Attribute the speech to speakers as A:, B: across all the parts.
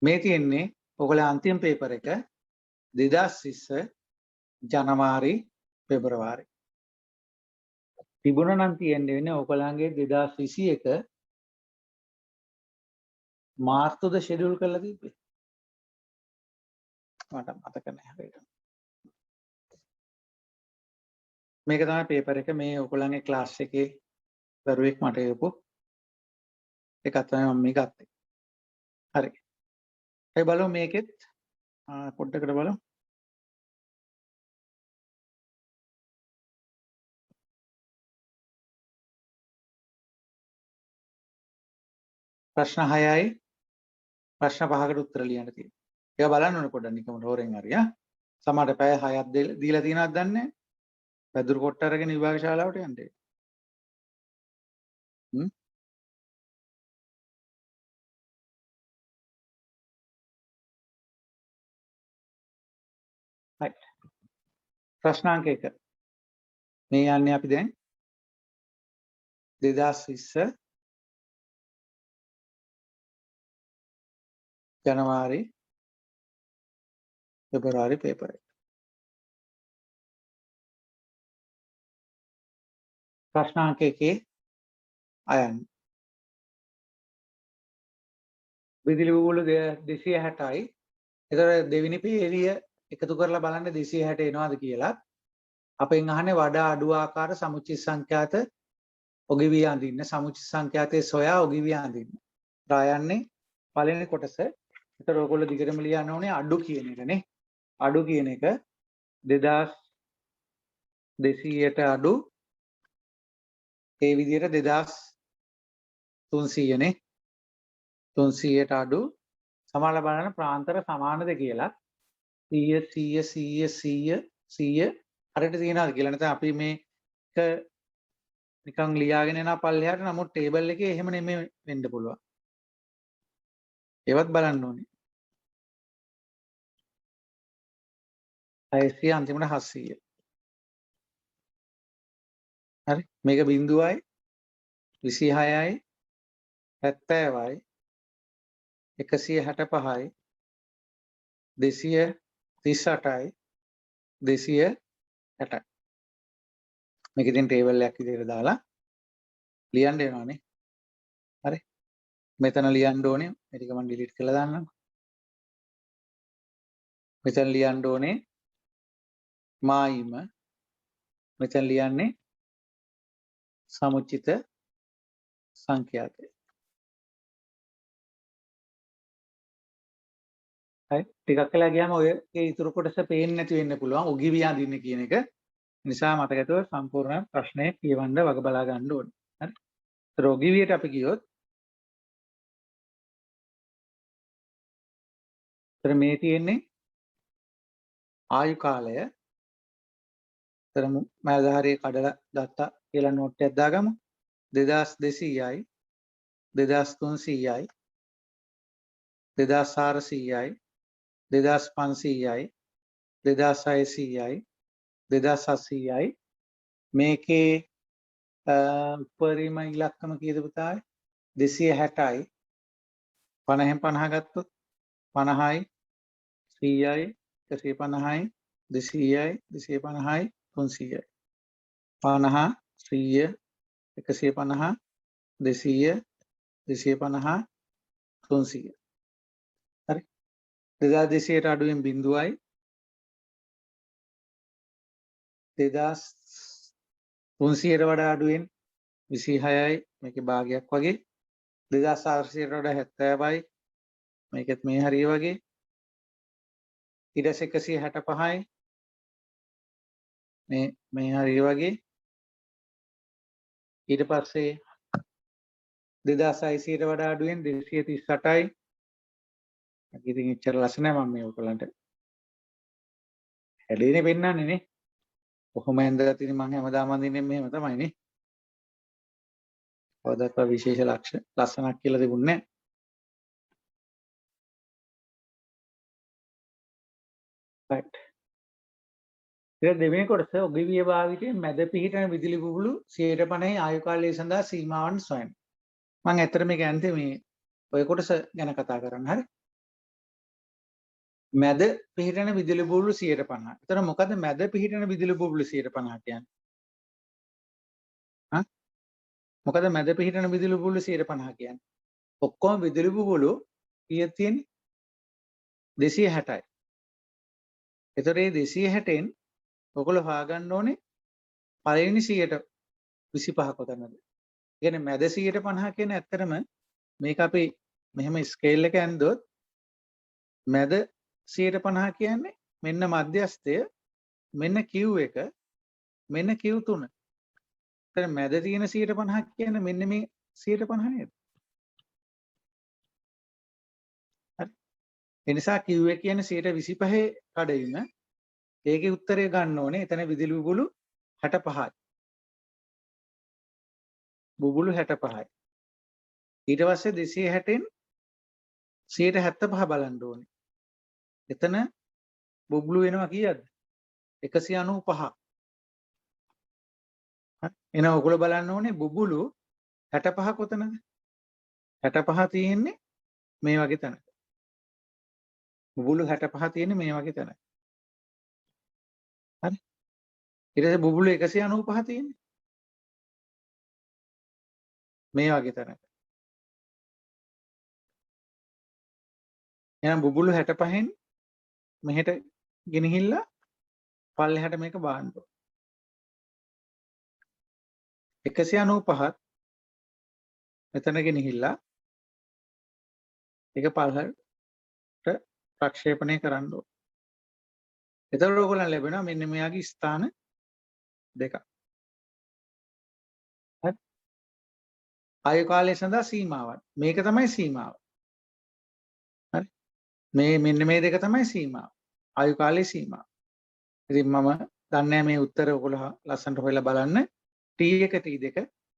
A: මේ තියෙන්නේ ඔයගොල්ලෝ අන්තිම පේපර් එක 2020 ජනවාරි පෙබරවාරි. තිබුණා නම් තියෙන්නේ ඔයගොල්ලන්ගේ 2021 මාර්තුද ෂෙඩියුල් කරලා තිබ්බේ. මට මතක නැහැ හරියට. මේක තමයි පේපර් එක මේ ඔයගොල්ලන්ගේ ක්ලාස් එකේ දරුවෙක් මට එවපු එකක් තමයි මම මේ ගත්තේ. හරි. ඒ බලමු මේකෙත් පොඩ්ඩකට බලමු. ප්‍රශ්න 6යි ප්‍රශ්න 5කට උත්තර ලියන්න තියෙනවා. ඒක බලන්න ඕනේ පොඩ්ඩක් නිකම්ම හොරෙන් හරි සමහරට පැය 6ක් දීලා තියෙනවද දන්නේ නැහැ. පැදුරු කොට අරගෙන විභාග ශාලාවට යන්න. right. ප්‍රශ්නාංක 1. මේ යන්නේ අපි දැන් 2020 ජනවාරි පෙබරවාරි පේපර් එක. ප්‍රශ්නාංක 1 අයන්. විදුලි බුබුළු 260යි. ඒතර දෙවෙනි පේළිය එකතු කරලා බලන්න 260 එනවාද කියලා. අපෙන් අහන්නේ වඩා අඩු ආකාර සමුච්චිත සංඛ්‍යාත ඔගෙවි අඳින්න. සමුච්චිත සංඛ්‍යාතයේ සොයා ඔගෙවි අඳින්න. රායන්නේ පළවෙනි කොටස. ඒතර ඔයගොල්ලෝ දිගටම ලියන්න ඕනේ අඩු කියන එකනේ. අඩු කියන එක 2200ට අඩු ඒ විදිහට 2300 නේ. 300ට අඩු සමාන බලන ප්‍රාන්තර සමානද කියලා 100 හරියට තියනවාද කියලා. නැත්නම් අපි මේක නිකන් ලියාගෙන යන පල්ලෙහාට නමුත් ටේබල් එකේ එහෙම නෙමෙයි වෙන්න පුළුවන්. ඒවත් බලන්න ඕනේ. 600 අන්තිමට 700. හරි. මේක 0යි 26යි 70යි 165යි 238යි 260යි. මේක ඉතින් ටේබල් එකක් විදිහට දාලා ලියන්න වෙනවානේ. හරි. මෙතන ලියන්න ඕනේ. මේ ටික මම ඩිලීට් කරලා දාන්නම්. මෙතන ලියන්න ඕනේ මායිම. මෙතන ලියන්නේ සමුච්චිත සංඛ්‍යාතය. හරි. ටිකක් වෙලා ගියාම ඔය ඒ ඉතුරු කොටස පේන්නේ නැති වෙන්න පුළුවන්. ඔගිවි අඳින්න කියන එක. නිසා මතකතුව සම්පූර්ණ ප්‍රශ්නය කියවන්න වග බලා ගන්න ඕනේ. හරි. ඒතර ඔගිවියට අපි ගියොත් ඒතර මේ තියෙන්නේ ආයු කාලය. ඒතර මෑදහරිය කඩලා දත්තා කියලා නෝට් එකක් දාගමු. 2200යි 2300යි 2400යි 2500යි 2600යි 2700යි මේකේ උපරිම ඉලක්කම කීයද පුතායි 260යි 50න් 50 ගත්තොත් 50යි 100යි 150යි 200යි 250යි 300යි 50 100 150 200 250 300. හරි. 2200ට අඩුවෙන් බිඳුවයි 2300ට වඩා අඩුවෙන් 26යි මේකේ භාගයක් වගේ 2400ට වඩා 70යි මේකෙත් මේ හරිය වගේ ඊට 165යි මේ හරිය වගේ ඊට පස්සේ 2600ට වඩා අඩුවෙන් 238යි ඉතින් ඉච්චර ලස්සනයි මම මේ ඔයගලන්ට හැදෙන්නේ පෙන්නන්නේ නේ. කොහොම ඇඳලා තියෙන මම හැමදාම අඳින්නේ මෙහෙම තමයි නේ. කවදාවත් විශේෂ ලස්සනක් කියලා තිබුණේ නැහැ. right. ඊට දෙවෙනි කොටස ඔගෙවිය භාවිතයේ මැද පිහිටන විදුලි බුබුළු 150 ආයු කාලය සඳහා සීමාවන් සොයන්න. මම ඇත්තට මේක ඇන්තේ මේ ඔය කොටස ගැන කතා කරන්න. හරි. මැද පිහිටන විදුලි බුබුලු 150. එතන මොකද මැද පිහිටන විදුලි බුබුලු 150 කියන්නේ? හා? මොකද මැද පිහිටන විදුලි බුබුලු 150 කියන්නේ? ඔක්කොම විදුලි බුබුලු කීයක් තියෙන්නේ? 260යි. එතකොට මේ 260න් ඔයගොල්ලෝ හොයාගන්න ඕනේ පළවෙනි 125 කොතනද? කියන්නේ මැද 150 කියන ඇත්තටම මේක අපි මෙහෙම ස්කේල් එක ඇන්දොත් මැද 150 කියන්නේ මෙන්න මධ්‍යස්ථය මෙන්න Q1 මෙන්න Q3. එතන මැද තියෙන 150 කියන්නේ මෙන්න මේ 150 නේද? හරි. ඒ නිසා Q1 කියන්නේ 125 කඩවීම. ඒකේ උත්තරය ගන්න ඕනේ. එතන විදුලි බුබුලු 65යි. බුබුලු 65යි. ඊට පස්සේ 260න් 175 බලන්න ඕනේ. එතන බුබුලු වෙනවා කීයද? 195. හරි. එහෙනම් ඔයගොල්ලෝ බලන්න ඕනේ බුබුලු 65 කොතනද? 65 තියෙන්නේ මේ වගේ තැනක. බුබුලු 65 තියෙන්නේ මේ වගේ තැනක. හරි. ඊට පස්සේ බුබුලු 195 තියෙන්නේ මේ වගේ තැනක. එහෙනම් බුබුලු 65න් මෙහෙට ගෙනහිල්ලා පල්ලෙහාට මේක බාන්න ඕන. 195ත් මෙතන ගෙනහිල්ලා ඒක පල්ලෙහාට ප්‍රක්ෂේපණය කරන්න ඕන. එතකොට ඔයගොල්ලන් ලැබෙනවා මෙන්න මෙයාගේ ස්ථාන දෙකක්. හරි. ආයු කාලය සඳහා සීමාවක්. මේක තමයි සීමාව. හරි. මෙන්න මේ දෙක තමයි සීමාව. ආයු කාලයේ සීමාව. ඉතින් මම දන්නේ මේ උත්තර ඔයගොල්ලෝ ලස්සනට හොයලා බලන්න. T1 T2.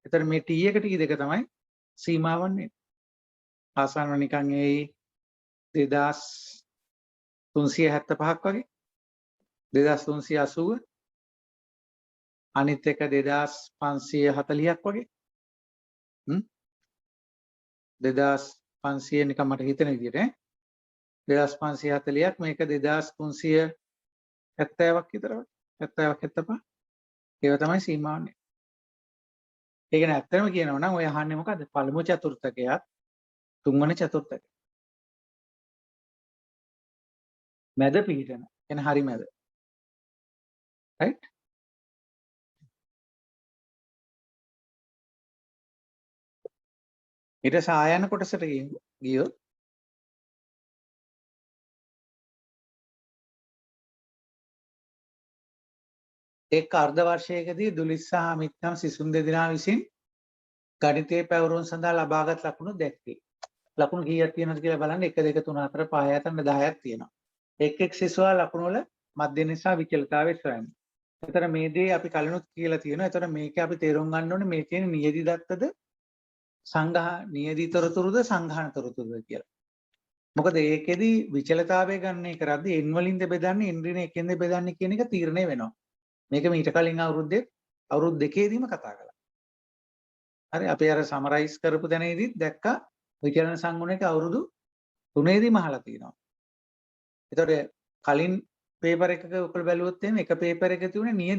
A: එතකොට මේ T1 T2 තමයි සීමාව වන්නේ. ආසන්න නිකන් ඒ 2375ක් වගේ 2380 අනිත් එක 2540ක් වගේ 2500 නිකන් මට හිතෙන විදිහට 2540ක් මේක 2370ක් විතර වගේ 70ක් 75 ඒව තමයි සීමාව වන්නේ. ඒ කියන්නේ ඇත්තම කියනවා නම් ඔය අහන්නේ මොකද්ද? පළමු චතුර්ථකයත් තුන්වෙනි චතුර්ථකය. මැද පිහිටන. එන හරි මැද. right? ඊට සායන කොටසට ගියොත් එක් අර්ධ වර්ෂයකදී දුලිත් සහ අමිත්නම් සිසුන් දෙදෙනා විසින් ගණිතයේ පැවරුම් සඳහා ලබාගත් ලකුණු දැක්වේ. ලකුණු කීයක් තියෙනවද කියලා බලන්න 1 2 3 4 5 6 10ක් තියෙනවා. එක් සිසුවා ලකුණු වල මධ්‍ය නිසා විචලිතතාවය සොයන්න. එතන මේ දේ අපි කලිනුත් කියලා තියෙනවා. එතන මේක අපි තේරුම් ගන්න ඕනේ මේ තියෙන නියදි දත්තද නියදි තොරතුරුද සංඝාන තොරතුරුද කියලා. මොකද ඒකෙදි විචලිතතාවය ගන්න එක කරද්දී n වලින්ද බෙදන්නේ n ඍණ 1 ද බෙදන්නේ කියන එක තීරණය වෙනවා. මේක මීට කලින් අවුරුදු දෙකේදීම කතා කළා. හරි අපි අර සමරයිස් කරපු දැනේදීත් දැක්කා විචලන සංගුණයක අවුරුදු 3ේදීම අහලා තියෙනවා. ඒතකොට කලින් පේපර් එකක ඔකල් බැලුවොත් එහෙනම් එක පේපර් එකක තිබුණේ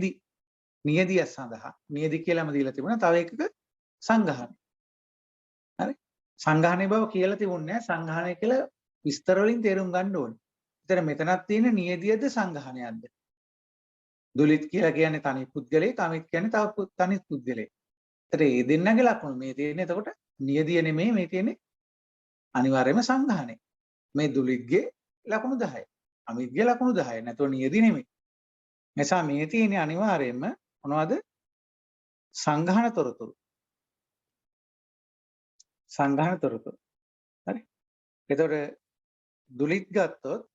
A: නියදිය සඳහා නියදි කියලාම දීලා තිබුණා. තව එකක සංඝාන. හරි. සංඝානයේ බව කියලා තිබුණේ නැහැ. සංඝානය කියලා විස්තර වලින් තේරුම් ගන්න ඕනේ. ඒතර මෙතනක් තියෙන නියදියද සංඝානයක්ද? දුලිත් කියලා කියන්නේ තනි පුද්ගලයෙක්, අමිත් කියන්නේ තව තනි පුද්ගලයෙක්. ඒතර මේ දෙන්නගේ ලකුණු මේ තියෙන්නේ එතකොට නියදිය නෙමෙයි මේ තියෙන්නේ අනිවාර්යයෙන්ම සංඝානය. මේ දුලිත්ගේ ලකුණු 10යි. අමිත්ගේ ලකුණු 10යි. නැතෝ නියදි නෙමෙයි. නිසා මේ තියෙන්නේ අනිවාර්යයෙන්ම මොනවද? සංඝාන තොරතුරු. සංඝාන තොරතුරු. හරි. එතකොට දුලිත් ගත්තොත්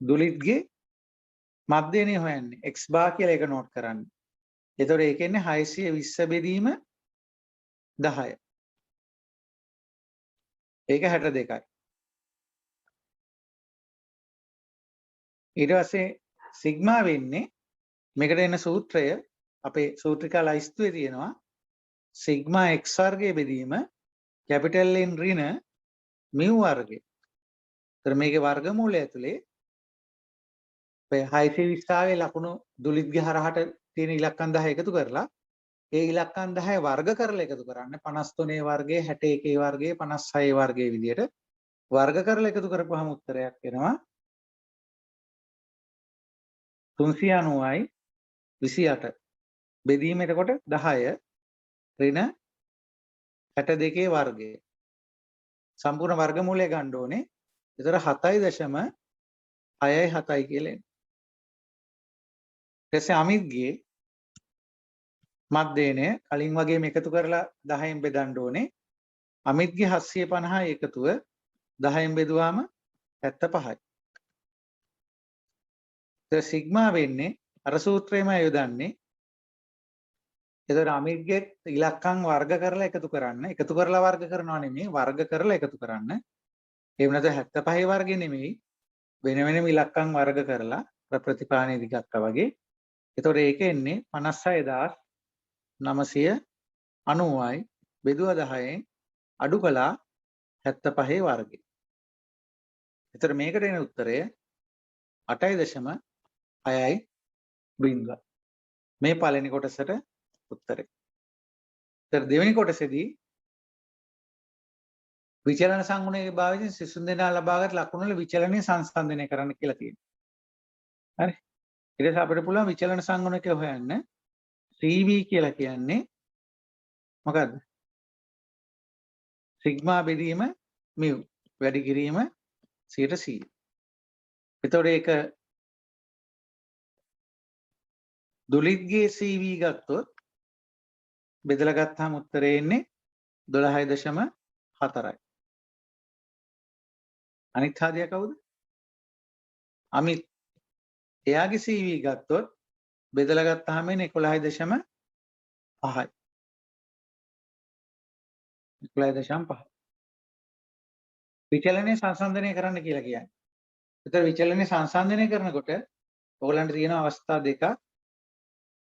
A: දුලිත්ගේ මධ්‍යනේ හොයන්නේ x බාර් කියලා එක නෝට් කරන්න. එතකොට ඒකෙන්නේ 620 බෙදීම 10. ඒක 62යි. ඊට පස්සේ සිග්මා වෙන්නේ මේකට එන සූත්‍රය අපේ සූත්‍රිකා ලයිස්තුවේ තියෙනවා සිග්මා x වර්ගයේ බෙදීම කැපිටල් N ඍණ මියු වර්ගය. ඒතර මේකේ වර්ගමූලය ඇතුලේ ඔය 620 ලකුණු දුලිත්ගේ හරහට තියෙන ඉලක්කම් 10 එකතු කරලා ඒ ඉලක්කම් 10 වර්ග කරලා එකතු කරන්න 53 වර්ගයේ 61 වර්ගයේ 56 වර්ගයේ විදියට වර්ග කරලා එකතු කරපුවාම උත්තරයක් එනවා 390යි 28 බෙදීම එතකොට 10 ඍණ 62 වර්ගය සම්පූර්ණ වර්ගමූලය ගන්න ඕනේ. ඒතර 7.67 කියලා එන්නේ. ඊටසේ අමිත්ගේ මත්දේනය කලින් වගේම එකතු කරලා 10න් බෙදන්න ඕනේ. අමිත්ගේ 750 එකතුව 10න් බෙදුවාම 75යි. ඒතර සිග්මා වෙන්නේ අර සූත්‍රයම යොදන්නේ. ඒතර අමිත්ගේ ඉලක්කම් වර්ග කරලා එකතු කරන්න. එකතු කරලා වර්ග කරනවා නෙමෙයි වර්ග කරලා එකතු කරන්න. එහෙම නැත්නම් 75 වර්ගෙ නෙමෙයි වෙන වෙනම ඉලක්කම් වර්ග කරලා ප්‍රතිපාණය දිගත්තා වගේ. ඒතකොට ඒක එන්නේ 56990යි බෙදුවා 10න් අඩු කළා 75 වර්ගය. ඒතර මේකට එන උත්තරය 8.6යි බිංදුව. මේ පළවෙනි කොටසට උත්තරේ. ඒතර දෙවෙනි කොටසේදී විචලන සංගුණයේ භාවිතයෙන් සිසුන් දෙනා ලබාගත් ලකුණු වල විචලනය සංස්කන්ධනය කරන්න කියලා තියෙනවා. හරි. ඊට පස්සේ අපිට පුළුවන් විචලන සංගුණක හොයන්න CV කියලා කියන්නේ මොකද්ද? සිග්මා බෙදීම මියු වැඩි කිරීම 100%. එතකොට ඒක දුලිත්ගේ CV ගත්තොත් බෙදලා ගත්තාම උත්තරේ එන්නේ 12.4යි. අනිත් හාදියා කවුද? අමිත්. එයාගේ CV ගත්තොත් බෙදලා ගත්තාම එන්නේ 11.5යි. 11.5. විචලනය සංසන්දනය කරන්න කියලා කියන්නේ. ඒතර විචලනය සංසන්දනය කරනකොට ඕගලන්ට තියෙන අවස්ථා දෙකක්.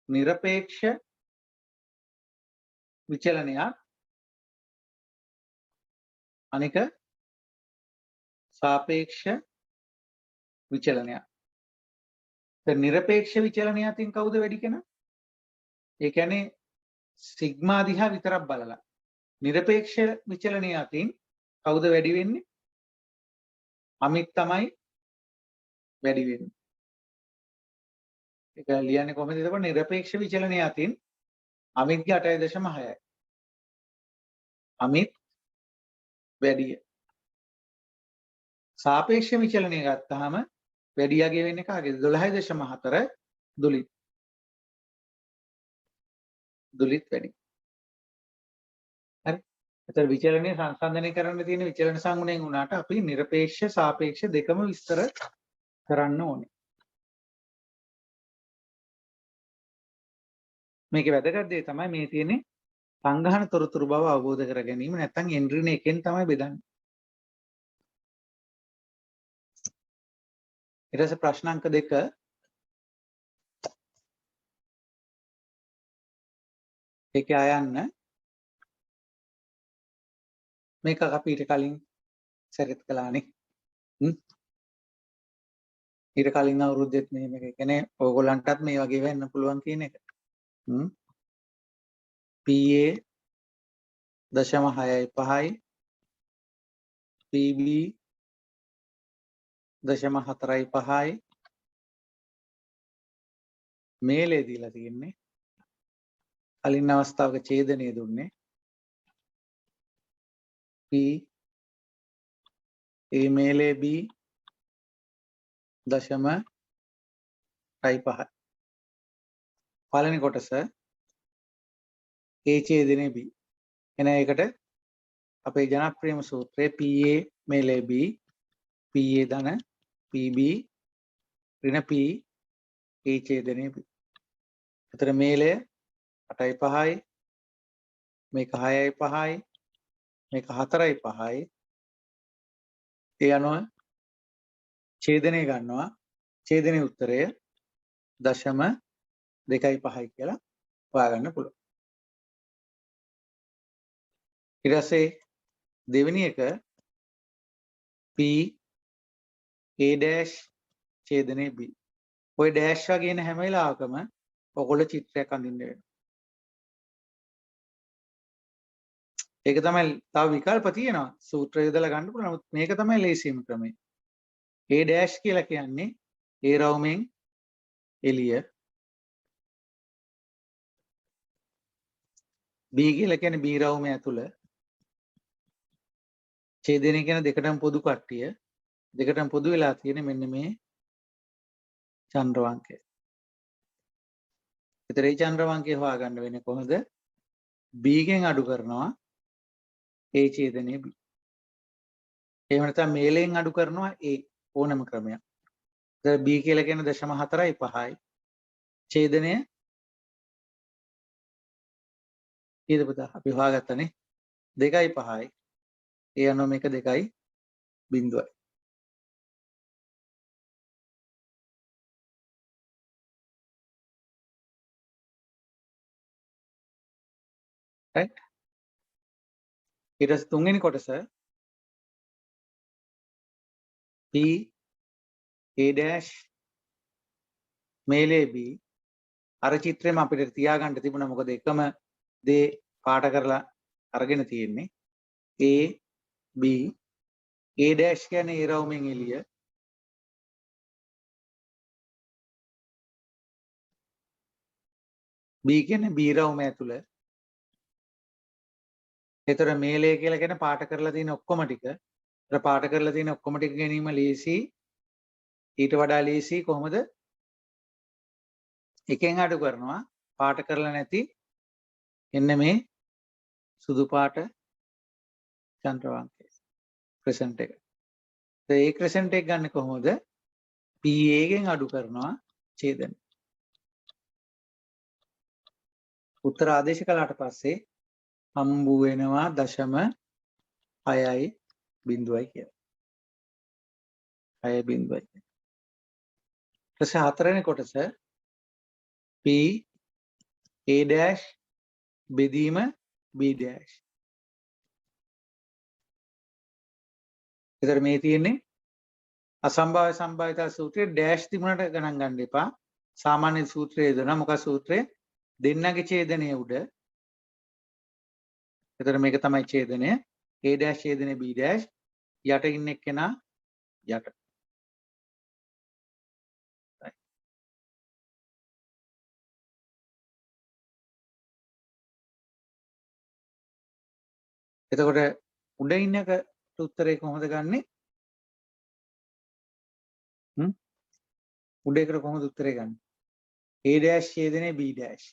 A: নিরপেক্ষ විචලනයක් අනික සාපේක්ෂ විචලනයක්. දැන් নিরপেক্ষ විචලනය අතින් කවුද වැඩි කෙනා? ඒ කියන්නේ සිග්මා දිහා විතරක් බලලා. নিরপেক্ষ විචලනය අතින් කවුද වැඩි වෙන්නේ? අමිත් තමයි වැඩි වෙන්නේ. ඒක ලියන්නේ කොහොමද? එතකොට নিরপেক্ষ විචලනය අතින් අමිත්ගේ 8.6යි. අමිත් වැඩිය. සාපේක්ෂ විචලනය ගත්තාම වැඩියාගේ වෙන්නේ කාගේද? 12.4 දුලිත්. දුලිත් වැඩි. හරි. ඒතර විචලනය සංසන්දනය කරන්න තියෙන විචලන සංගුණයෙන් උනාට අපි নিরপেক্ষ සාපේක්ෂ දෙකම විස්තර කරන්න ඕනේ. මේකේ වැදගත් දේ තමයි මේ තියෙන්නේ සංගහන තොරතුරු බව අවබෝධ කර ගැනීම නැත්නම් එන්ට්‍රින එකෙන් තමයි බෙදන්නේ. ඊට පස්සේ ප්‍රශ්න අංක 2 ඒකේ ආයන්න මේක අපි ඊට කලින් සැරෙත් කළානේ. ඊට කලින් අවුරුද්දෙත් මෙහෙම එක. කියන්නේ ඕගොල්ලන්ටත් මේ වගේ වෙන්න පුළුවන් කියන එක. PA 0.65යි PB 0.45යි මේලේ දීලා තියෙන්නේ. කලින් අවස්ථාවක ඡේදනය දුන්නේ P ඒ මේලේ B 0.5 පළවෙනි කොටස A ඡේදනයේ B. එන එකට අපේ ජනප්‍රියම සූත්‍රය PA මේලේ B PA ධන PB ඍණ P A ඡේදනයේ B. අතර මේලය 8.5යි මේක 6.5යි මේක 4.5යි. ඒ අනුව ඡේදනය ගන්නවා. ඡේදනයේ උත්තරය 0.25යි කියලා හොයාගන්න පුළුවන්. ඊට පස්සේ දෙවෙනි එක P A dash ඡේදනයේ B. ඔය dash වගේ එන හැම වෙලාවකම ඔයගොල්ලෝ චිත්‍රයක් අඳින්න වෙනවා. ඒක තමයි තව විකල්ප තියෙනවා. සූත්‍රය යොදලා ගන්න පුළුවන්. නමුත් මේක තමයි ලේසියම ක්‍රමය. A dash කියලා කියන්නේ A රවුමෙන් එළිය. B කියලා කියන්නේ B රවුම ඇතුළ. ඡේදනය කියන දෙකටම පොදු කට්ටිය. දෙකටම පොදු වෙලා තියෙන්නේ මෙන්න මේ චන්ද්‍රවංකය. ඒතර මේ චන්ද්‍රවංකය හොයාගන්න වෙන්නේ කොහොමද? B ගෙන් අඩු කරනවා A ඡේදනයේ B. එහෙම නැත්නම් මේලෙන් අඩු කරනවා A ඕනම ක්‍රමයක්. ඒතර B කියලා කියන්නේ 0.4යි 5යි. ඡේදනය කීයද පුතා? අපි හොයාගත්තනේ 2යි 5යි. ඒ අනුව මේක 2යි 0යි. right? ඊට පස්සේ තුන්වෙනි කොටස P A dash මේලේ B අර චිත්‍රෙම අපිට තියාගන්න තිබුණා මොකද එකම දේ පාට කරලා අරගෙන තියෙන්නේ A B A dash කියන්නේ A රවුමෙන් එළිය B කියන්නේ B රවුම ඇතුළ ඒතර මේලේ කියලා කියන පාට කරලා තියෙන ඔක්කොම ටික අර පාට කරලා තියෙන ඔක්කොම ටික ගැනීම ලේසි ඊට වඩා ලේසි කොහොමද එකෙන් අඩු කරනවා පාට කරලා නැති එන්න මේ සුදු පාට චන්ද්‍රවංකය ක්‍රසන්ට් එක. ඒ ක්‍රසන්ට් එක ගන්න කොහොමද? PA ගෙන් අඩු කරනවා ඡේදනය. උත්තර ආදේශ කළාට පස්සේ හම්බු වෙනවා 0.6යි 0යි කියලා. 6යි 0යි. ඊට හතරවෙනි කොටස P A dash බෙදීම B dash. ඒතර මේ තියෙන්නේ අසම්භාව්‍ය සම්භාවිතා සූත්‍රයේ ඩෑෂ් තිබුණට ගණන් ගන්න එපා. සාමාන්‍ය සූත්‍රයේ දෙනවා. මොකක් සූත්‍රයේ? දෙන්නගේ ඡේදනයේ උඩ. ඒතර මේක තමයි ඡේදනය. A dash ඡේදනයේ B dash යට ඉන්න එක්කෙනා යට. එතකොට උඩ ඉන්න එක උත්තරේ කොහොමද ගන්නෙ? උඩ එකට කොහොමද උත්තරේ ගන්නෙ? A dash ඡේදනයේ B dash.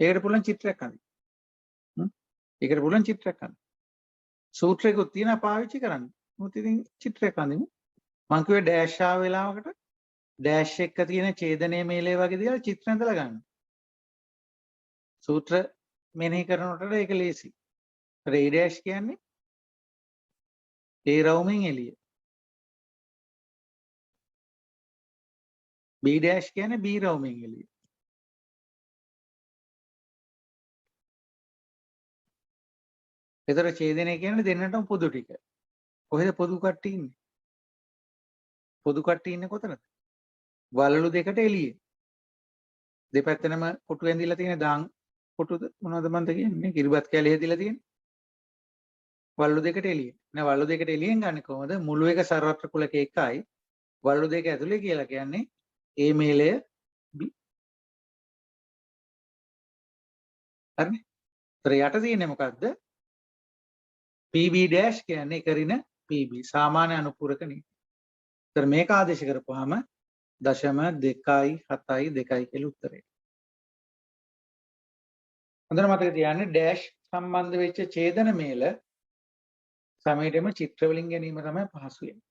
A: ඒකට පුළුවන් චිත්‍රයක් අඳින්න. ඒකට පුළුවන් චිත්‍රයක් අඳින්න. සූත්‍රයකුත් තියෙනවා පාවිච්චි කරන්න. මොකද ඉතින් චිත්‍රයක් අඳිමු. මං කිව්වේ ඩෑෂ් ආව වෙලාවකට ඩෑෂ් එක තියෙන ඡේදනයේ මේලේ වගේ දේවල් චිත්‍ර ඇඳලා ගන්න. සූත්‍ර මෙනෙහි කරනකොට ඒක ලේසි. A dash කියන්නේ A රවුමෙන් එළිය. B dash කියන්නේ B රවුමෙන් එළිය. ඒතර ඡේදනය කියන්නේ දෙන්නටම පොදු ටික. කොහෙද පොදු කට්ටිය ඉන්නේ? පොදු කට්ටිය ඉන්නේ කොතනද? වලලු දෙකට එළියේ. දෙපැත්තෙනම කොටු ඇඳිලා තියෙන දාන් කොටුද මොනවද මන්ද කියන්නේ? කිරිබත් කැලේ හැදිලා තියෙන්නේ. වලලු දෙකට එළියේ. නෑ වලලු දෙකට එළියෙන් ගන්න කොහොමද? මුළු එක සර්වත්‍ර කුලක එකයි. වලලු දෙක ඇතුලේ කියලා කියන්නේ A මේලය B. හරිනේ? ඒතර යට තියෙන්නේ මොකද්ද? PB dash කියන්නේ එකරින PB සාමාන්‍ය අනුපූරක නීති. ඒතර මේක ආදේශ කරපුවාම 0.2යි 7යි 2යි කියලා උත්තරේ. හොඳට මතක තියාගන්න ඩෑෂ් සම්බන්ධ වෙච්ච ඡේදන මේල සමේටම චිත්‍ර වලින් ගැනීම තමයි පහසු වෙන්නේ.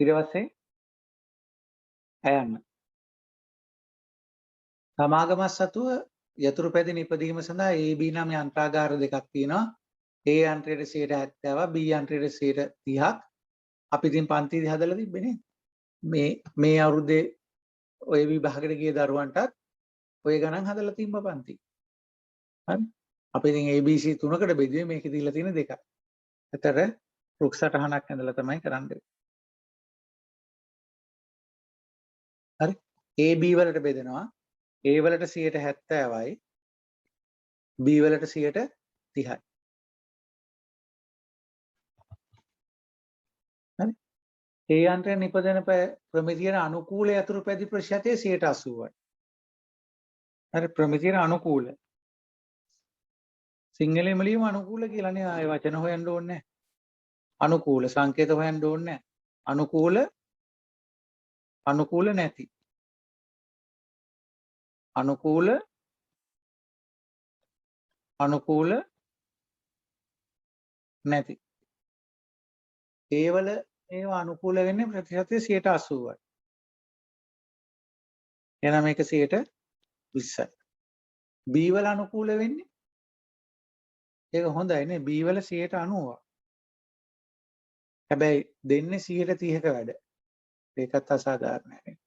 A: ඊට පස්සේ අයන්න. සමාගම සතුව යතුරු පැදින ඉපදීම සඳහා AB නම් යන්ත්‍රාගාර දෙකක් තියෙනවා. A යන්ත්‍රයට 70ක් B යන්ත්‍රයට 30ක්. අපි ඉතින් පන්තිදී හදලා තිබ්බේ මේ අවුරුද්දේ ඔය විභාගෙට ගිය දරුවන්ටත් ඔය ගණන් හදලා තිබ්බ පන්ති. හරි. අපි ඉතින් ABC තුනකට බෙදුවේ මේකේ දීලා තියෙන දෙකක්. එතර රුක් සටහනක් ඇඳලා තමයි කරන්නේ. හරි. AB වලට බෙදෙනවා. A වලට 70%යි B වලට 30%යි. හරි. ඒ යන්ත්‍රයෙන් නිපදවන ප්‍රමිතියට අනුකූල යතුරු පැදි ප්‍රතිශතය 80%යි. හරි ප්‍රමිතියට අනුකූල. සිංහලෙන්ම ලියමු අනුකූල කියලානේ ආයේ වචන හොයන්න ඕනේ නැහැ. අනුකූල සංකේත හොයන්න ඕනේ නැහැ. අනුකූල නැති. අනුකූල නැති. ඒවල ඒවා අනුකූල වෙන්නේ ප්‍රතිශතය 80%යි. එහෙනම් මේක 20%යි. B වල අනුකූල වෙන්නේ ඒක හොඳයි නේ B වල 90%. හැබැයි දෙන්නේ 130ක වැඩ. ඒකත් අසාධාරණයි නේ.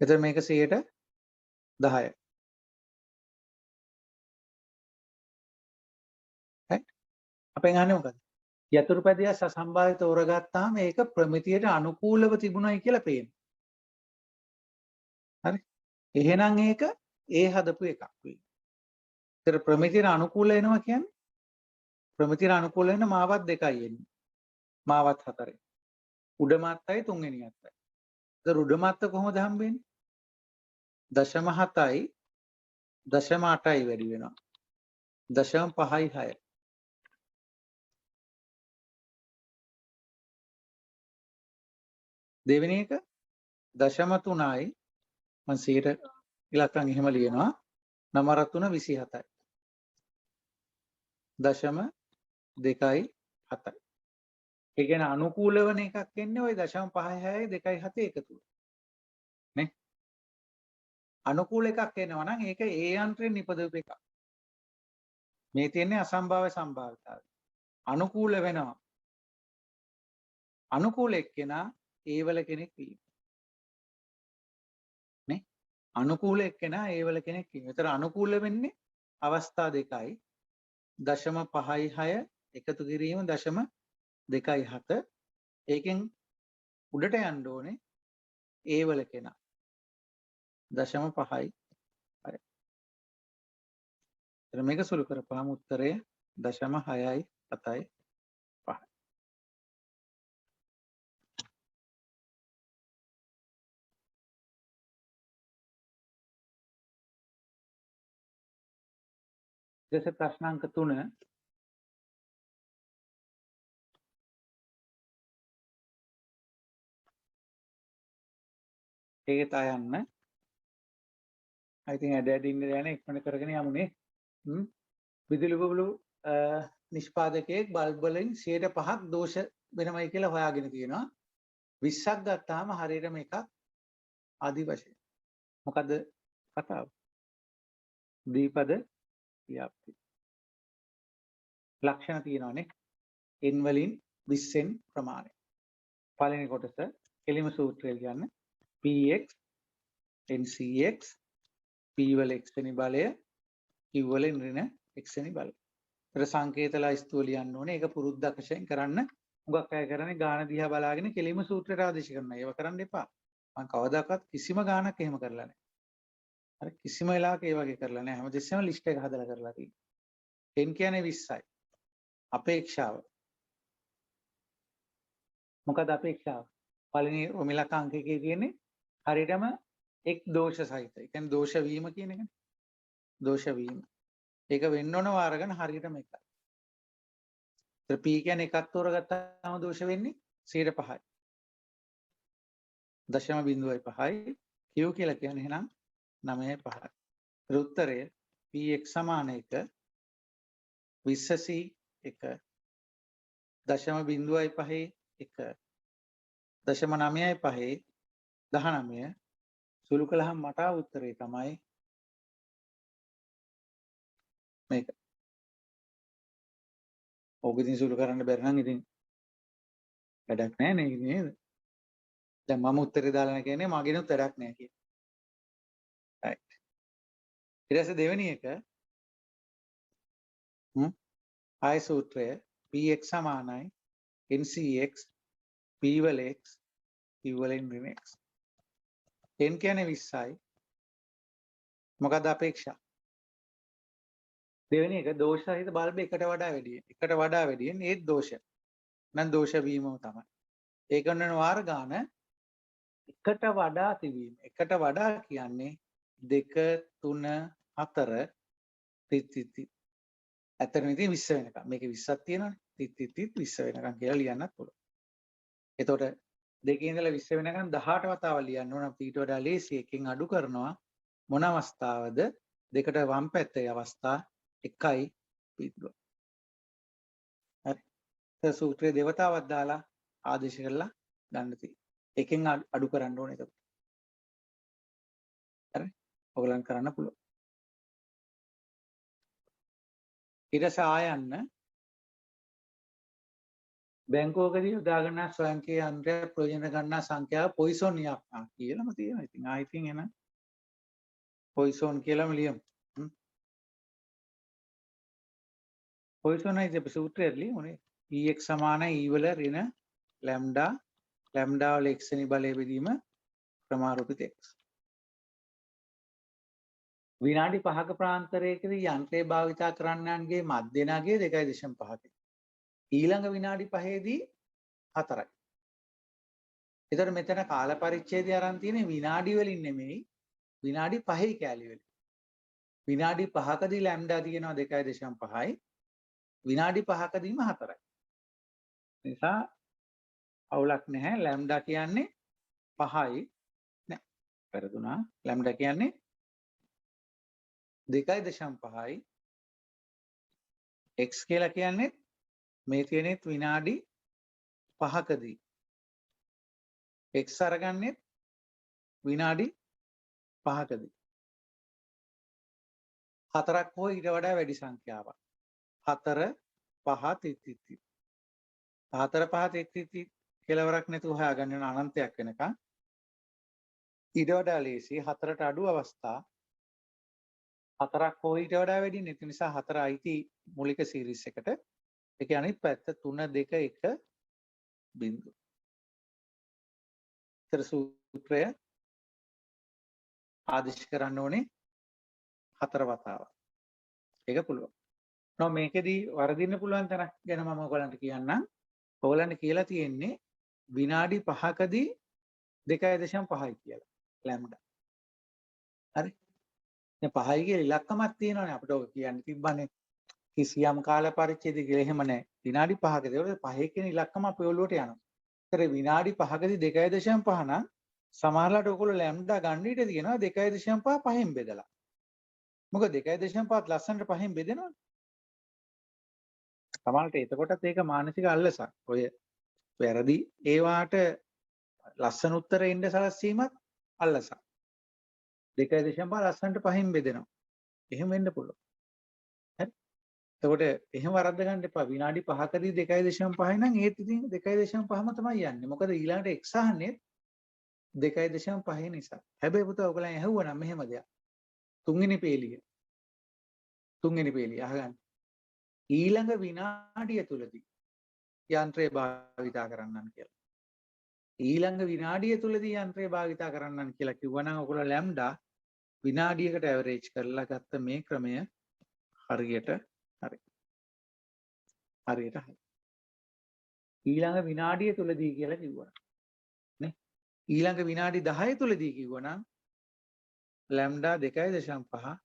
A: එතකොට මේක 10%. අපෙන් අහන්නේ මොකද? යතුරු පැදිය සසම්භාවිත තෝරගත්තාම ඒක ප්‍රමිතියට අනුකූලව තිබුණයි කියලා පේනවා. හරි. එහෙනම් ඒක ඒ හදපු එකක් වෙයි. ඒතර ප්‍රමිතියට අනුකූල වෙනවා කියන්නේ ප්‍රමිතියට අනුකූල වෙන මාවත් දෙකයි එන්නේ. මාවත් හතරයි. උඩ මාත්තයි තුන්වෙනි අත්තයි. ඒතර උඩ මාත්ත කොහොමද හම්බෙන්නේ? 0.7යි 0.8යි වැඩි වෙනවා. 0.5යි 6යි. දෙවෙනි එක 0.3යි මම 100ට ඉලක්කම් එහෙම ලියනවා. 9 27යි. 0.2යි 7යි. ඒ කියන්නේ අනුකූල වෙන එකක් එන්නේ ওই 0.5යි 6යි 2යි 7 එකතු. නේ? අනුකූල එකක් එනවා නම් ඒක ඒ යන්ත්‍රයෙන් නිපදවපු එකක්. මේ තියෙන්නේ අසම්භාව්‍ය සම්භාවිතාවය. අනුකූල වෙනවා. අනුකූල එක්කෙනා ඒ වල කෙනෙක් වීම. නේ? අනුකූල එක්කෙනා ඒ වල කෙනෙක් වීම. ඒතර අනුකූල වෙන්නේ අවස්ථා දෙකයි. 0.5යි 6 එකතු කිරීම 0.2යි 7. ඒකෙන් උඩට යන්න ඕනේ ඒ වල කෙනා 0.5යි 6. එතන මේක සුළු කරපුවාම උත්තරය 0.6යි 7යි 5. ඊට ප්‍රශ්නාංක 3 ඒකත් ආයන්න I think ඇඩින්න යන ඉක්මනට කරගෙන යමුනේ විදුලි බුබුලු නිෂ්පාදකයෙක් බල්බ් වලින් 5% දෝෂ වෙනමයි කියලා හොයාගෙන තියෙනවා 20ක් ගත්තාම හරියටම එකක් ආදි වශයෙන් මොකද කතාව දීපද ව්‍යාප්ති ලක්ෂණ තියෙනවානේ n වලින් 20න් ප්‍රමාණය පළවෙනි කොටස කෙලිම සූත්‍රය කියන්නේ px ncx p වල x වෙනි බලය q වල ඍණ x වෙනි බලය. ඒතර සංකේතලා ස්තුව ලියන්න ඕනේ. ඒක පුරුද්දක් වශයෙන් කරන්න. හුඟක් අය කරන්නේ ගාන දිහා බලාගෙන කෙලිම සූත්‍රයට ආදේශ කරනවා. ඒව කරන්න එපා. මම කවදාකවත් කිසිම ගානක් එහෙම කරලා නැහැ. හරි කිසිම වෙලාවක ඒ වගේ කරලා නැහැ. හැමදෙස්සෙම ලිස්ට් එක හදලා කරලා තියෙනවා. n කියන්නේ 20යි. අපේක්ෂාව. මොකද අපේක්ෂාව? පළවෙනි ඔමිලක අංක එකේ තියෙන්නේ හරියටම එක් දෝෂ සහිතයි. ඒ කියන්නේ දෝෂ වීම කියන එකනේ. දෝෂ වීම. ඒක වෙන්න ඕන වාර ගන්න හරියටම එකයි. ඒතර p කියන්නේ එකක් තෝරගත්තාම දෝෂ වෙන්නේ 5%යි. 0.5යි q කියලා කියන්නේ එහෙනම් 9.5යි. උත්තරය px සමාන 1 20c 1 0.5 1 0.95 19 සුළු කළාම මට උත්තරේ තමයි මේක. ඕක ඉතින් සුළු කරන්න බැරි නම් ඉතින් වැඩක් නැහැ නේද? දැන් මම උත්තරේ දාලා නැහැ කියන්නේ මගිනුත් වැඩක් නැහැ කියන්නේ. right. ඊට පස්සේ දෙවෙනි එක ආය සූත්‍රය px සමානයි ncx p වල x p වලින් ඍණ x n කියන්නේ 20යි මොකද අපේක්ෂා දෙවෙනි එක දෝෂ සහිත බල්බ එකට වඩා වැඩියෙන් ඒත් දෝෂ නම් දෝෂ වීමම තමයි ඒක වෙන වාර ගාන එකට වඩා තිබීම එකට වඩා කියන්නේ 2 3 4 තිති ඇත්තටම ඉතින් 20 වෙනකම් මේක 20ක් තියෙනවානේ තිති 20 වෙනකම් කියලා ලියන්නත් පුළුවන් එතකොට දෙකේ ඉඳලා 20 වෙනකම් 18 වතාවක් ලියන්න ඕන ඊට වඩා ලේසි එකකින් අඩු කරනවා මොන අවස්ථාවද දෙකට වම් පැත්තේ අවස්ථා එකයි පිටුව හරි සූත්‍රයේ දේවතාවක් දාලා ආදේශ කරලා ගන්න තියෙනවා එකෙන් අඩු කරන්න ඕනේ ඒක හරි ඔයගලන් කරන්න පුළුවන් ඊට පස්සේ ආයන්න බැංකුවකදී යොදා ගන්නා ස්වයංක්‍රීය යන්ත්‍රය ප්‍රයෝජන ගන්නා සංඛ්‍යාව පොයිසොන් නියම්තා කියලාම තියෙනවා. ඉතින් ආයිතින් එන පොයිසොන් කියලාම ලියමු. පොයිසොන් ඉතින් අපි සූත්‍රය ලියමුනේ. Ex සමාන E වල ඍණ ලැම්ඩා ලැම්ඩා වල x වෙනි බලය බෙදීම ප්‍රමාණිත x. විනාඩි 5ක ප්‍රාන්තරයකදී යන්ත්‍රය භාවිතා කරන්නන්ගේ මධ්‍යන අගය 2.5යි. ඊළඟ විනාඩි 5ේදී 4යි. ඒතර මෙතන කාල පරිච්ඡේදය අරන් තියෙන්නේ විනාඩි වලින් නෙමෙයි විනාඩි 5යි කැලි වලින්. විනාඩි 5කදී ලැම්ඩා තියෙනවා 2.5යි. විනාඩි 5කදීම 4යි. නිසා අවුලක් නැහැ ලැම්ඩා කියන්නේ 5යි නෑ. පෙරදුනා ලැම්ඩා කියන්නේ 2.5යි. x කියලා කියන්නේ මේ තියෙනෙත් විනාඩි 5කදී x අරගන්නේ විනාඩි 5කදී 4ක් හෝ ඊට වඩා වැඩි සංඛ්‍යාවක් 4 5 තිති 4 5 තිති කෙලවරක් නැතුව හොයාගන්න වෙන අනන්තයක් වෙනකන් ඊට වඩා ලේසි 4ට අඩු අවස්ථා 4ක් හෝ ඊට වඩා වැඩි නැති නිසා 4 අයිති මූලික සීරීස් එකට ඒක අනිත් පැත්ත 3 2 1 බිංදු. ඊතර සූත්‍රය ආදේශ කරන්න ඕනේ 4 වතාවක්. ඒක පුළුවන්. නෝ මේකෙදී වරදින්න පුළුවන් තරක් ගැන මම ඔයගලන්ට කියන්නම්. ඔයගලන්ට කියලා තියෙන්නේ විනාඩි 5කදී 2.5යි කියලා. ලැම්ඩා. හරි. දැන් 5යි කියලා ඉලක්කමක් තියෙනවානේ අපිට ඔක කියන්න තිබ්බනේ. කිසියම් කාල පරිච්ඡේදයක කියලා එහෙම නැහැ. විනාඩි 5කදී ඒක 5 කියන ඉලක්කම අපේ ඔළුවට යනවා. ඒතර විනාඩි 5කදී 2.5 නම් සමහරලාට ඔයගොල්ලෝ ලැම්ඩා ගන්න ඉඩ තියෙනවා 2.5 5න් බෙදලා. මොකද 2.5 ලස්සනට 5න් බෙදෙනවනේ. සමහරට එතකොටත් ඒක මානසික අල්ලසක්. ඔය වැරදි ඒවාට ලස්සන උත්තර එන්න සලස්වීමත් අල්ලසක්. 2.5 ලස්සනට 5න් බෙදෙනවා. එහෙම වෙන්න පුළුවන්. හරි. එතකොට එහෙම වරද්ද ගන්න එපා. විනාඩි 5කදී 2.5 නම් ඒත් ඉතින් 2.5ම තමයි යන්නේ. මොකද ඊළඟට x අහන්නේ 2.5 නිසා. හැබැයි පුතා ඔයගලන් ඇහුවනම් මෙහෙම දෙයක්. තුන්වෙනි පේලිය අහගන්න. ඊළඟ විනාඩිය තුලදී යන්ත්‍රය භාවිතා කරන්නන් කියලා. ඊළඟ විනාඩිය තුලදී යන්ත්‍රය භාවිතා කරන්නන් කියලා කිව්වනම් ඔයගොල්ලෝ ලැම්ඩා විනාඩියකට ඇවරේජ් කරලා ගත්ත මේ ක්‍රමය හරියට හරි. ඊළඟ විනාඩිය තුලදී කියලා කිව්වනම් නේ ඊළඟ විනාඩි 10 තුලදී කිව්වනම් ලැම්ඩා 2.5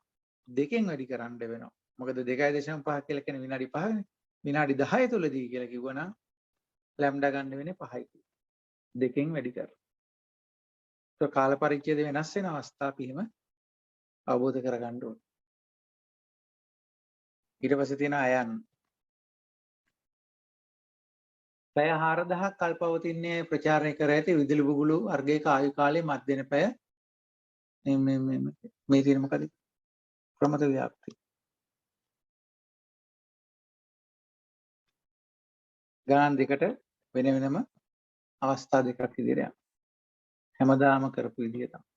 A: දෙකෙන් වැඩි කරන්න වෙනවා. මොකද 2.5 කියලා කියන්නේ විනාඩි 5නේ. විනාඩි 10 තුලදී කියලා කිව්වනම් ලැම්ඩා ගන්න වෙන්නේ 5යි. දෙකෙන් වැඩි කරලා. ඒක කාල පරිච්ඡේද වෙනස් වෙන අවස්ථා අපි එහෙම අවබෝධ කරගන්න ඕනේ. ඊට පස්සේ තියෙන අයන් පැය 4000ක් කල්පවතින්නේ ප්‍රචාරණය කර ඇති විදුලි බුබුලු වර්ගයක ආයු කාලයේ මධ්‍යන පැය මේ තියෙන මොකද ප්‍රමත ව්‍යාප්තිය ගණන් දෙකට වෙන වෙනම අවස්ථා දෙකක් විදිහට යනවා. හැමදාම කරපු විදිහ තමයි.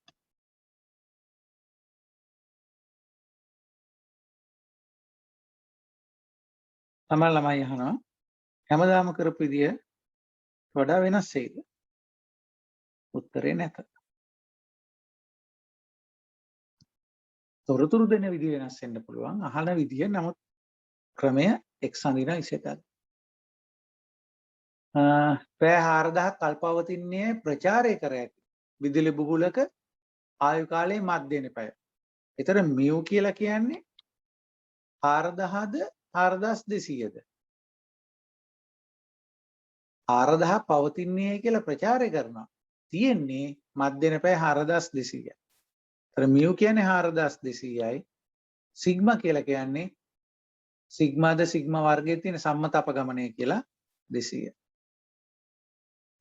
A: සමහර ළමයි අහනවා හැමදාම කරපු විදිය වඩා වෙනස් වෙයිද? උත්තරේ නැත. තොරතුරු දෙන විදිය වෙනස් වෙන්න පුළුවන්. අහන විදිය නමුත් ක්‍රමය එක් සඳින ඉසේතත්. පැය 4000ක් කල්පවතින්නේ ප්‍රචාරය කර ඇති විදුලි බුබුලක ආයු කාලයේ මධ්‍යම පැය. ඒතර මියු කියලා කියන්නේ 4000ද 4200ද? 4000 පවතින්නේ කියලා ප්‍රචාරය කරනවා. තියෙන්නේ මධ්‍යම පැය 4200යි. ඒතර මියු කියන්නේ 4200යි. සිග්මා කියලා කියන්නේ සිග්මාද සිග්මා වර්ගයේ තියෙන සම්මත අපගමනය කියලා 200.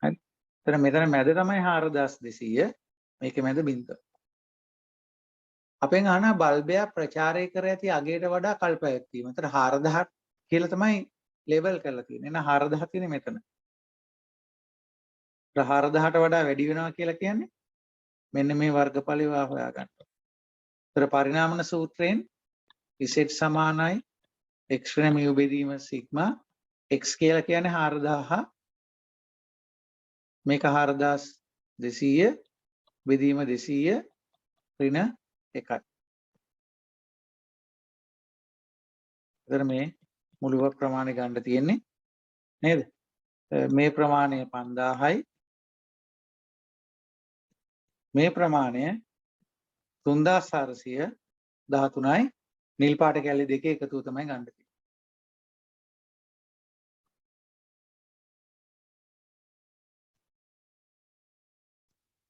A: හරි. ඒතර මෙතන මැද තමයි 4200. මේකේ මැද බිංදුව. අපෙන් අහන බල්බයක් ප්‍රචාරය කර ඇති අගයට වඩා කල් පැවැත්වීම. ඒතර 4000 කියලා තමයි ලේබල් කරලා තියෙන්නේ. එහෙනම් 4000 තියෙන්නේ මෙතන. 4000ට වඩා වැඩි වෙනවා කියලා කියන්නේ මෙන්න මේ වර්ගඵලය හොයා ගන්න. ඒතර පරිණාමන සූත්‍රයෙන් z සමානයි x වෙන mu බෙදීම සිග්මා x කියලා කියන්නේ 4000 මේක 4200 බෙදීම 200 ඍණ 1යි. ඒතර මේ මුළු ප්‍රමාණය ගන්න තියෙන්නේ නේද? මේ ප්‍රමාණය 5000යි මේ ප්‍රමාණය 3413යි නිල් පාට කැලේ දෙකේ එකතුව තමයි ගන්න තියෙන්නේ.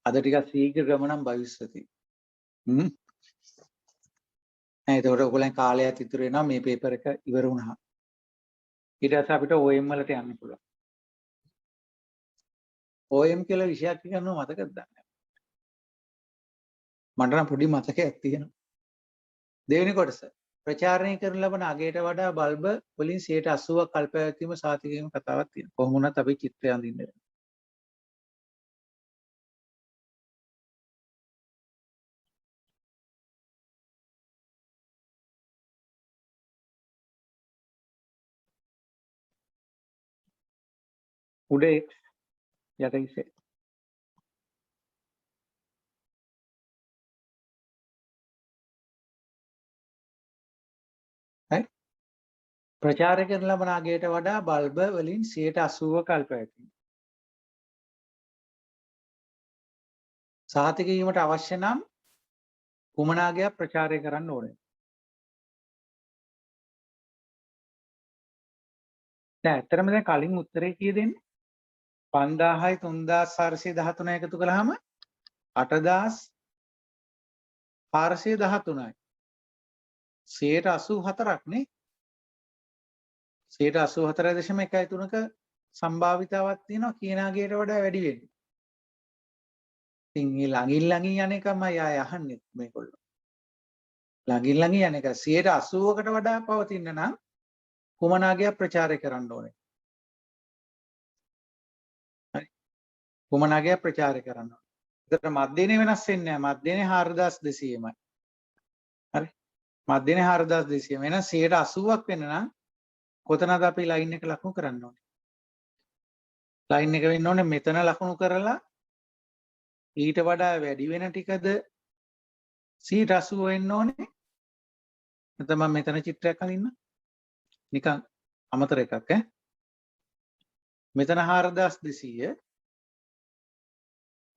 A: අද ටිකක් ශීඝ්‍ර ගමනම් භවිෂ්‍යති. එතකොට ඔයගොල්ලන් කාලයක් ඉතුරු වෙනවා මේ පේපර් එක ඉවර වුණා. ඊට පස්සේ අපිට OM වලට යන්න පුළුවන්. OM කියලා විෂයක් කියනවා මතකද දන්නේ? මට නම් පොඩි මතකයක් තියෙනවා. දෙවෙනි කොටස ප්‍රචාරණය කරන ලබන අගයට වඩා බල්බ වලින් 80ක් කල් පැවැත්වීම සාතික වීම කතාවක් තියෙනවා. කොහොම වුණත් අපි චිත්‍රය අඳින්න වෙනවා. උඩ x යට ඉසේ. හරි. ප්‍රචාරය කරන ලබන අගයට වඩා බල්බ වලින් 80ක කල් පැවැත්වීම. සාතික වීමට අවශ්‍ය නම් කුමන අගයක් ප්‍රචාරය කරන්න ඕනේ? දැන් ඇත්තටම දැන් කලින් උත්තරේ කී දෙන්නේ? 5000යි 3413 එකතු කළාම 8413යි. 184ක් නේ. 184.13ක සම්භාවිතාවක් තියෙනවා කියන අගයට වඩා වැඩි වෙන්නේ. ඉතින් මේ ළඟින් යන එකමයි ආය අහන්නේ මේගොල්ලෝ. ළඟින් යන එක 180කට වඩා පවතින නම් කුමන අගයක් ප්‍රචාරය කරන්න ඕනේ? හරි. කුමන අගයක් ප්‍රචාරය කරන්න ඕනේ? ඒතර මධ්‍යනේ වෙනස් වෙන්නේ නැහැ. මධ්‍යනේ 4200මයි. හරි. මධ්‍යනේ 4200. වෙන 180ක් වෙන නම් කොතනද අපි ලයින් එක ලකුණු කරන්න ඕනේ? ලයින් එක වෙන්න ඕනේ මෙතන ලකුණු කරලා ඊට වඩා වැඩි වෙන ටිකද 180 වෙන්න ඕනේ. නැත්නම් මම මෙතන චිත්‍රයක් අඳින්න. නිකන් අමතර එකක් ඈ. මෙතන 4200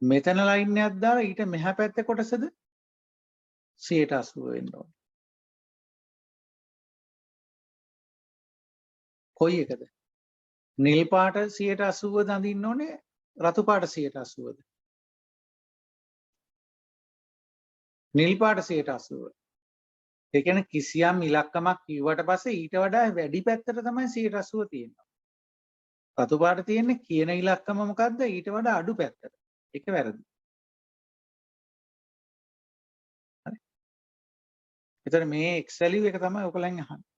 A: මෙතන ලයින් එකක් දාලා ඊට මෙහා පැත්තේ කොටසද 180 වෙන්න ඕනේ. කොයි එකද? නිල් පාට 180ද අඳින්න ඕනේ රතු පාට 180ද? නිල් පාට 180. ඒ කියන්නේ කිසියම් ඉලක්කමක් කිව්වට පස්සේ ඊට වඩා වැඩි පැත්තට තමයි 180 තියෙන්නේ. රතු පාට තියෙන්නේ කියන ඉලක්කම මොකද්ද? ඊට වඩා අඩු පැත්තට. ඒක වැරදි. හරි. එතන මේ x value එක තමයි ඔයගොල්ලන් අහන්නේ.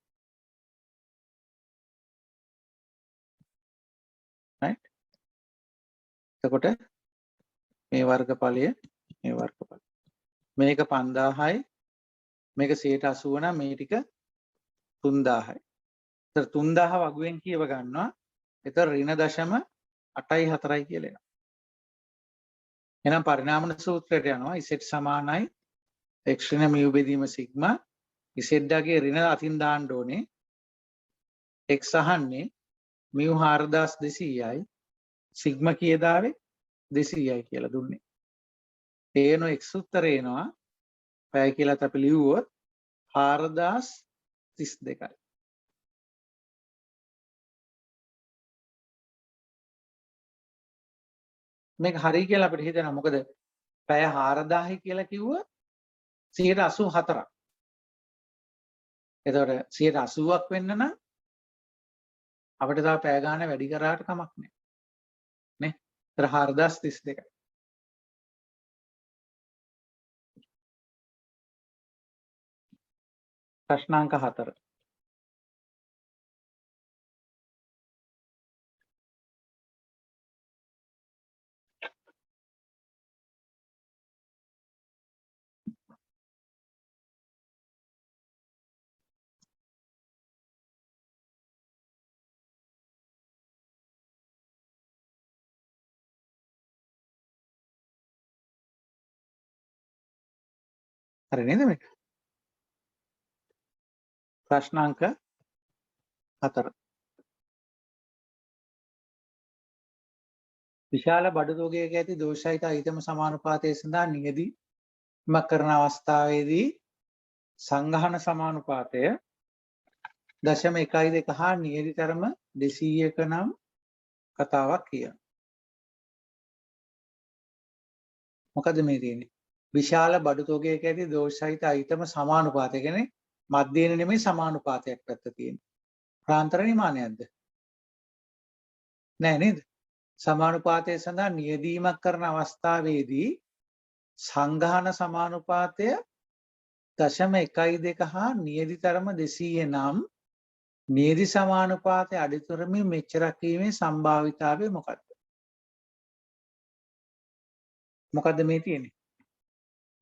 A: right? එතකොට මේ වර්ගඵලය මේ වර්ගඵලය. මේක 5000යි මේක 180 නම් මේ ටික 3000යි. ඒතර 3000 වගුවෙන් කියව ගන්නවා. ඒතර ඍණ 0.84 කියලා එනවා. එහෙනම් පරිණාමන සූත්‍රයට යනවා z සමානයි x ඍණ mu බෙදීම සිග්මා z ගේ ඍණ අතින් දාන්න ඕනේ. x අහන්නේ mu 4200යි සිග්මා කීයද ආවේ 200යි කියලා දුන්නේ. ඒන x උත්තරේ එනවා පැය කියලාත් අපි ලිව්වොත් 4032යි. මේක හරි කියලා අපිට හිතෙනවා. මොකද පැය 4000යි කියලා කිව්වොත් 84ක්. එතකොට 80ක් වෙන්න නම් අපිට තව පැය ගාන වැඩි කරාට කමක් නැහැ. නේ? ඒතර 4032යි. ප්‍රශ්නාංක 4. හරි නේද මේක? ප්‍රශ්නාංක 4. විශාල බඩු තෝගයක ඇති දෝෂයිත අයිතම සමානුපාතය සඳහා නියැදීමක් කරන අවස්ථාවේදී සංඝහන සමානුපාතය 0.12 හා නියැදි තරම 200ක නම් කතාවක් කියන. මොකද මේ තියෙන්නේ? විශාල බඩු තෝගයක ඇති දෝෂයිත අයිතම සමානුපාතය කියන්නේ මධ්‍යේන නෙමෙයි සමානුපාතයක් පැත්ත තියෙන්නේ. ප්‍රාන්තර නිමානයක්ද? නෑ නේද? සමානුපාතය සඳහා නියැදීමක් කරන අවස්ථාවේදී සංඝහන සමානුපාතය 0.12 හා නියැදි තරම 200 නම් නියැදි සමානුපාතය අඩුතරමින් මෙච්චරක් වීමේ සම්භාවිතාවය මොකක්ද? මොකද්ද මේ තියෙන්නේ?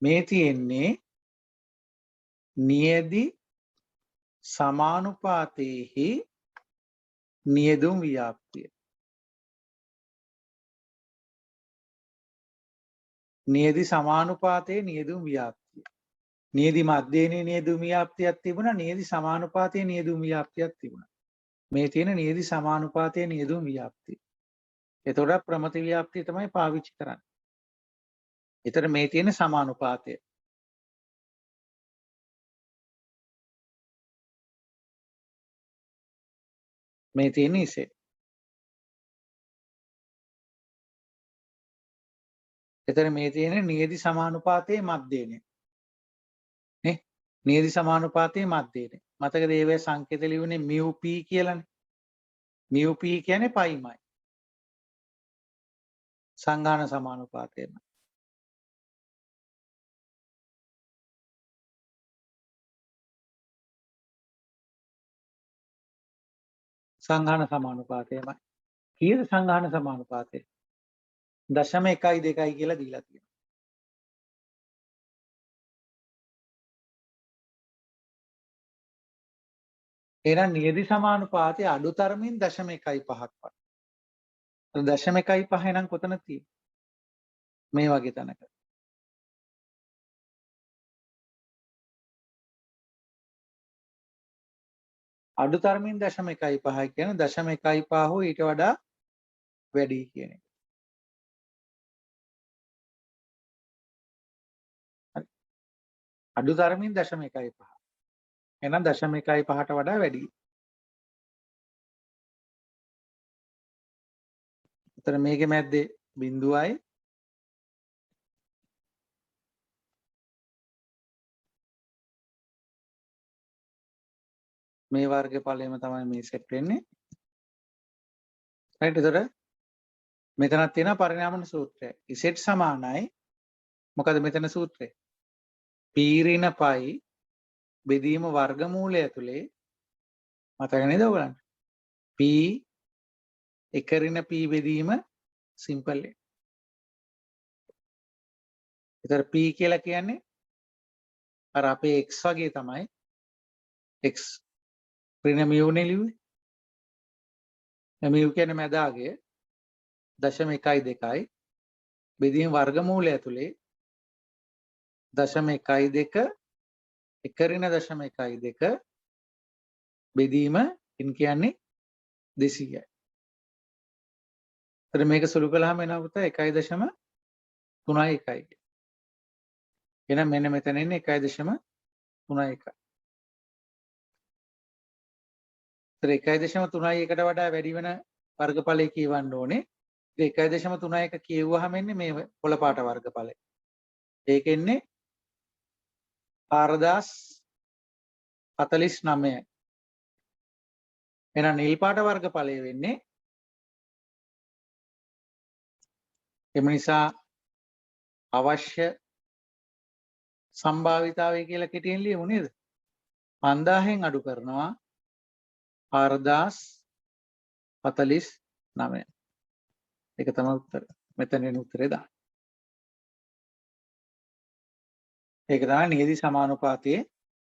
A: මේ තියෙන්නේ නියැදි සමානුපාතයේහි නියැදුම් ව්‍යාප්තිය. නියැදි සමානුපාතයේ නියැදුම් ව්‍යාප්තිය. නියැදි මධ්‍යේනයේ නියැදුම් ව්‍යාප්තියක් තිබුණා, නියැදි සමානුපාතයේ නියැදුම් ව්‍යාප්තියක් තිබුණා. මේ තියෙන නියැදි සමානුපාතයේ නියැදුම් ව්‍යාප්තිය. එතකොට ප්‍රමති ව්‍යාප්තිය තමයි පාවිච්චි කරන්නේ. ඒතර මේ තියෙන සමානුපාතය. මේ තියෙන ඉසේ. එතන මේ තියෙන නියැදි සමානුපාතයේ මධ්‍යේනය. නේ? නියැදි සමානුපාතයේ මධ්‍යේනය. මතකද ඒවේ සංකේත ලියුනේ mu p කියලානේ. mu p කියන්නේ පයිමයි. සංඝාන සමානුපාතයම. සංඝාන සමානුපාතයමයි. කීයද සංඝාන සමානුපාතය? 0.12 කියලා දීලා තියෙනවා. එහෙනම් නියැදි සමානුපාතය අඩුතරමින් 0.15ක් වත්. 0.15 නම් කොතන තියෙන්නේ? මේ වගේ තැනක. අඩුතරමින් 0.15 කියන 0.15 හෝ ඊට වඩා වැඩි කියන එක. හරි. අඩුතරමින් 0.15. එහෙනම් 0.15ට වඩා වැඩි. එතන මේකේ මැද්දේ බිඳුවයි මේ වර්ගඵලයම තමයි මේ සෙට් වෙන්නේ. රයිට්. එතකොට මෙතනක් තියෙනවා පරිණාමන සූත්‍රය. z සමානයි මොකද මෙතන සූත්‍රය? p ඍණ පයි බෙදීම වර්ගමූලය ඇතුලේ මතක නේද ඔයගලන්ට? p එක ඍණ p බෙදීම සිම්පල් එක. ඒතර p කියලා කියන්නේ අර අපේ x වගේ තමයි x ඍණ mu නේ ලිව්වේ. mu කියන්නේ මැදාගේ 0.12 බෙදීම වර්ගමූලය ඇතුලේ 0.12 1.12 බෙදීම n කියන්නේ 200යි. එතන මේක සුළු කළාම එනවා පුතා 1.31. එහෙනම් මෙන්න මෙතන ඉන්නේ 1.31. ඒතර 1.31ට වඩා වැඩි වෙන වර්ගඵලය කියවන්න ඕනේ. ඒ 1.31 කියවුවාම එන්නේ මේ කොළ පාට වර්ගඵලය. ඒක එන්නේ 4049යි. එහෙනම් නිල් පාට වර්ගඵලය වෙන්නේ එම නිසා අවශ්‍ය සම්භාවිතාවය කියලා කෙටියෙන් ලියමු නේද? 5000න් අඩු කරනවා 4049. ඒක තමයි උත්තරය. මෙතන එන උත්තරේ දාන්න. ඒක තමයි නියදි සමානුපාතයේ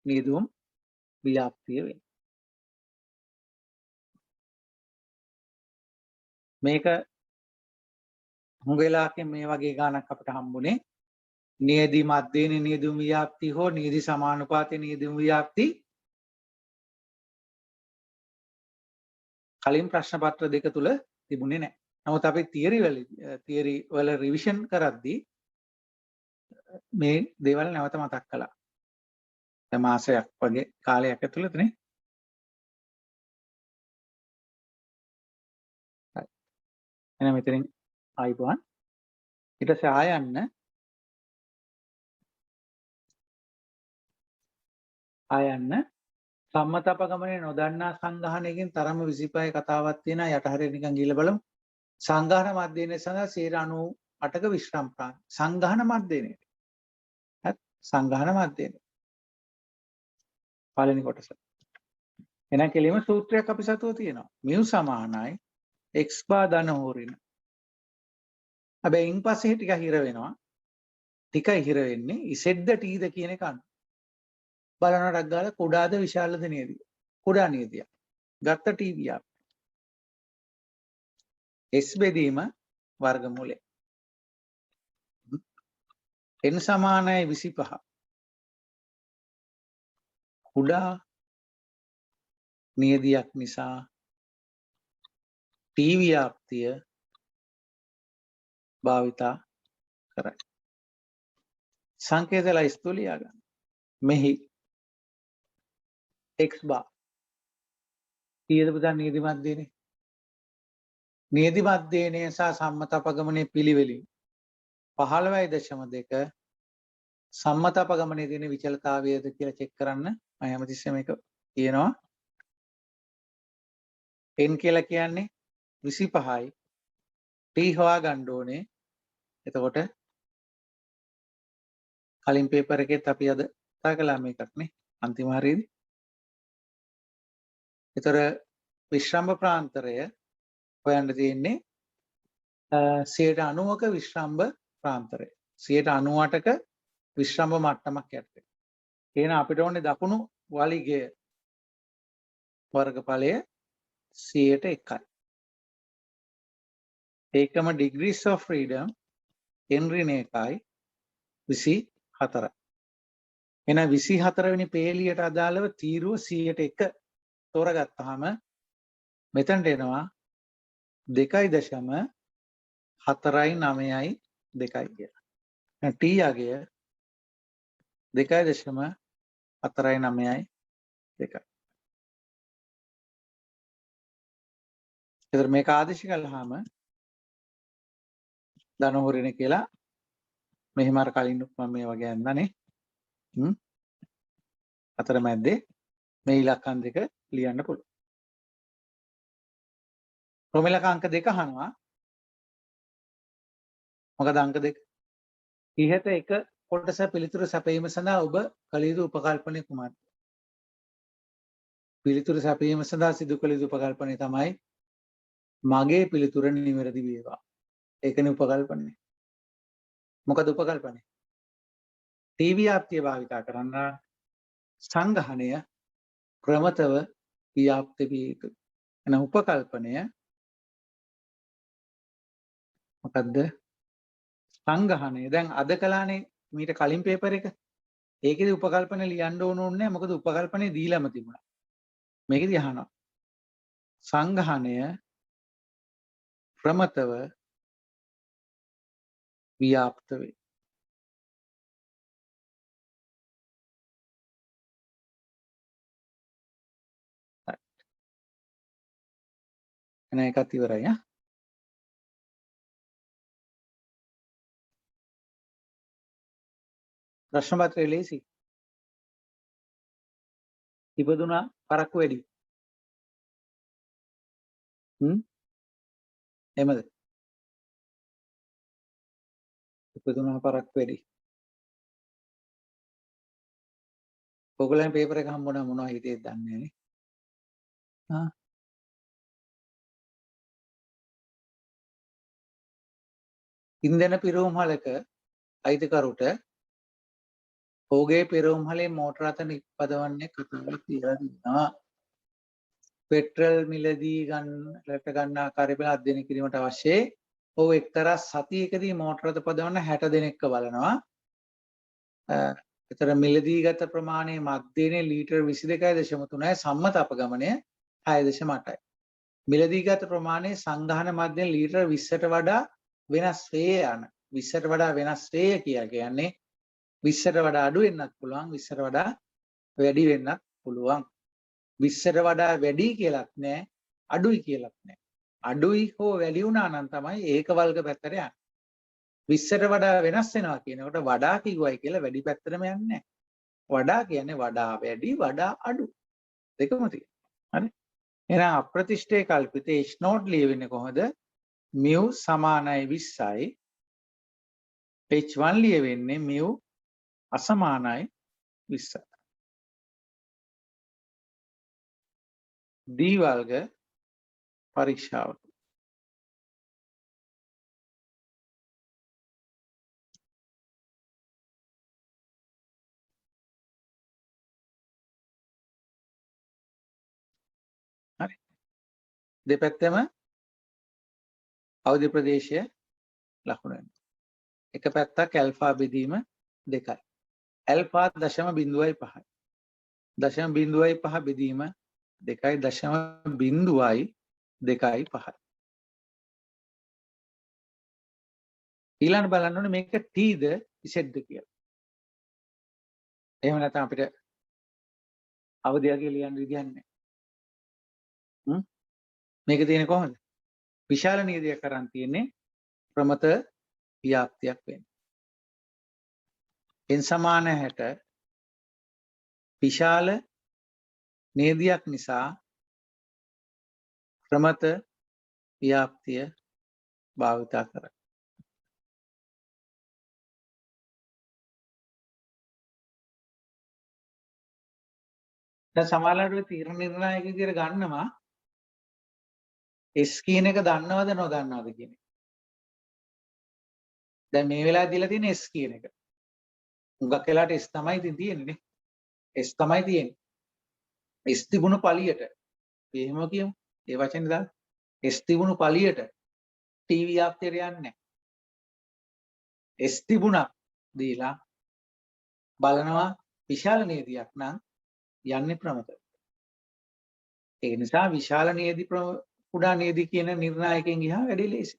A: නියදුම් ව්‍යාප්තිය වෙන්නේ. මේක හුඟ වෙලාවකින් මේ වගේ ගානක් අපිට හම්බුනේ නියදි මධ්‍යේන නියදුම් ව්‍යාප්ති හෝ නියදි සමානුපාතයේ නියදුම් ව්‍යාප්ති කලින් ප්‍රශ්න පත්‍ර දෙක තුල තිබුණේ නැහැ. නමුත් අපි තියරි වල රිවිෂන් කරද්දී මේ දේවල් නැවත මතක් කළා. දැන් මාසයක් වගේ කාලයක් ඇතුළතනේ. හරි. එහෙනම් මෙතනින් ආයිබුවන්. ඊට පස්සේ ආයන්න සම්මත අපගමනයේ නොදන්නා සංගහනයකින් තරම 25 කතාවක් තියෙනවා. යට හරිය නිකන් ගිහලා බලමු. සංගහන මධ්‍යයනයේ සඳහා 98ක විශ්‍රාම ප්‍රාන්ත. සංගහන මධ්‍යයනයේ. හරි. සංගහන මධ්‍යයනයේ. පළවෙනි කොටස. එහෙනම් කෙලිම සූත්‍රයක් අපි සතුව තියෙනවා. mu සමානයි x බා ධන හෝරින. හැබැයි ඉන් පස්සේ ටික හිර වෙනවා. ටිකයි හිර වෙන්නේ. ඉසෙද්ද ටීද කියන එක අනුව. බලනටක් ගාලා කුඩාද විශාලද නියදිය. කුඩා නියදිය. ගත්ත ටීවියක්. S බෙදීම වර්ගමූලය. n සමානයි 25. කුඩා නියදියක් නිසා ටීවියාප්තිය භාවිතා කරයි. සංකේත ලයිස්තු ලියා ගන්න. මෙහි x bar කීයද පුතා නියදි මධ්‍යයනේ? නියදි මධ්‍යයනේ සහ සම්මත අපගමනයේ පිළිවෙලින් 15.2 සම්මත අපගමනයේ තියෙන විචලතාවයද කියලා චෙක් කරන්න මම හැමතිස්සෙම මේක කියනවා. n කියලා කියන්නේ 25යි. t හොයා ගන්න ඕනේ. එතකොට කලින් පේපර් එකෙත් අපි අද කතා කළා මේකක් නේ අන්තිම හරියේදී. ඒතර විශ්‍රාම ප්‍රාන්තරය හොයන්න තියෙන්නේ 90ක විශ්‍රාම ප්‍රාන්තරය. 98ක විශ්‍රාම මට්ටමක් යටතේ. එහෙනම් අපිට ඕනේ දකුණු වලිගය වර්ගඵලය 101යි. ඒකම degrees of freedom n ඍණ 1යි 24යි. එහෙනම් 24 වෙනි පේලියට අදාළව තීරුව 101 තෝරගත්තාම මෙතනට එනවා 2.492යි කියලා. t අගය 2.492යි. ඒතර මේක ආදේශ කළාම ධන හොරින කියලා මෙහෙම අර කලින් මම මේ වගේ යන්නනේ. අතරමැද්දේ මේ ඉලක්කම් දෙක ලියන්න පුළුවන්. ප්‍රමිලක අංක 2 අහනවා. මොකද අංක 2? ඉහත එක කොටස පිළිතුරු සැපයීම සඳහා ඔබ කළ යුතු උපකල්පනය කුමක්ද? පිළිතුරු සැපයීම සඳහා සිදු කළ යුතු උපකල්පනය තමයි මගේ පිළිතුර නිවැරදි වේවා. ඒකනේ උපකල්පනය. මොකද උපකල්පනය? ටීවී ආප්තිය භාවිතා කරන්න සංගහනය ප්‍රමතව ව්‍යාප්ත විය යුතුයි. එන උපකල්පනය මොකද්ද සංගහණය දැන් අද කලානේ මීට කලින් පේපර් එක ඒකෙදි උපකල්පන ලියන්න ඕනේ මොකද උපකල්පනේ දීලාම තිබුණා මේකෙදි අහනවා සංගහණය ප්‍රමතව ව්‍යාප්ත වේ එන එකත් ඉවරයි ආ ප්‍රශ්න පත්‍රය ලේසි ඉපදුනා පරක්කු වැඩි එහෙමද ඉපදුනා පරක්කු වැඩි ඔයගොල්ලන් පේපර් එක හම්බුණා මොනවා හිතේද දන්නේ නැහැ නේ ඉන්ධන පිරවුම්හලක අයිතිකරුට ඔහුගේ පිරවුම්හලේ මෝටර අත නිප්පදවන්නේ කතාවක් කියලා තියෙනවා. පෙට්‍රල් මිලදී ගන්න ආකාරය පිළිබඳ අධ්‍යයනය කිරීමට අවශ්‍ය ඔහු එක්තරා සතියකදී මෝටර අත පදවන්න 60 දෙනෙක්ව බලනවා. ඒතර මිලදී ගත ප්‍රමාණය මධ්‍යනේ ලීටර් 22.3යි සම්මත අපගමනය 6.8යි. මිලදී ගත ප්‍රමාණය සංගහන මධ්‍යන ලීටර් 20ට වඩා වෙනස් වේ යන 20ට වඩා වෙනස් වේ කියලා කියන්නේ 20ට වඩා අඩු වෙන්නත් පුළුවන් 20ට වඩා වැඩි වෙන්නත් පුළුවන් 20ට වඩා වැඩි කියලාත් නෑ අඩුයි කියලාත් නෑ අඩුයි හෝ වැඩි වුණා නම් තමයි ඒක වර්ග පැත්තට යන්නේ 20ට වඩා වෙනස් වෙනවා කියනකොට වඩා කිව්වයි කියලා වැඩි පැත්තටම යන්නේ නෑ වඩා කියන්නේ වඩා වැඩි වඩා අඩු දෙකම තියෙනවා හරි එහෙනම් අප්‍රතිෂ්ඨේ කල්පිත H නෝට් ලියවෙන්නේ කොහොමද mu සමානයි 20යි H1 ලියවෙන්නේ mu අසමානයි 20යි D වර්ග පරීක්ෂාවට හරි දෙපැත්තම අවදි ප්‍රදේශය ලකුණු වෙනවා එක පැත්තක් ඇල්ෆා බෙදීම 2යි ඇල්ෆා 0.5යි 0.5 බෙදීම 2යි 0.2යි 2.5යි ඊළඟ බලන්න ඕනේ මේක t ද z ද කියලා එහෙම නැත්නම් අපිට අවධියගේ ලියන්න විදියක් නැහැ මේක තියෙන්නේ කොහොමද විශාල නියදියක් කරන් තියෙන්නේ ප්‍රමත ව්‍යාප්තියක් වෙන්නේ n සමාන 60 විශාල නියදියක් නිසා ප්‍රමත ව්‍යාප්තිය භාවිතා කරයි දැන් සමහරවිට තීරණ නිර්ණායක විදියට ගන්නවා S කියන එක දන්නවද නොදන්නවද කියන එක. දැන් මේ වෙලාවේ දීලා තියෙන S කියන එක. හුඟක් වෙලාවට S තමයි ඉතින් තියෙන්නේ නේ. S තමයි තියෙන්නේ. S තිබුණු පළියට එහෙම කියමු. ඒ වචනේ දාන්න. S තිබුණු පළියට T ව්‍යාප්තියට යන්නේ නැහැ. S තිබුණා දීලා බලනවා විශාල නියදියක් නම් යන්නේ ප්‍රමත. ඒ නිසා විශාල නියදි කුඩා නියදි කියන නිර්ණායකයෙන් ගියා වැඩි ලේසි.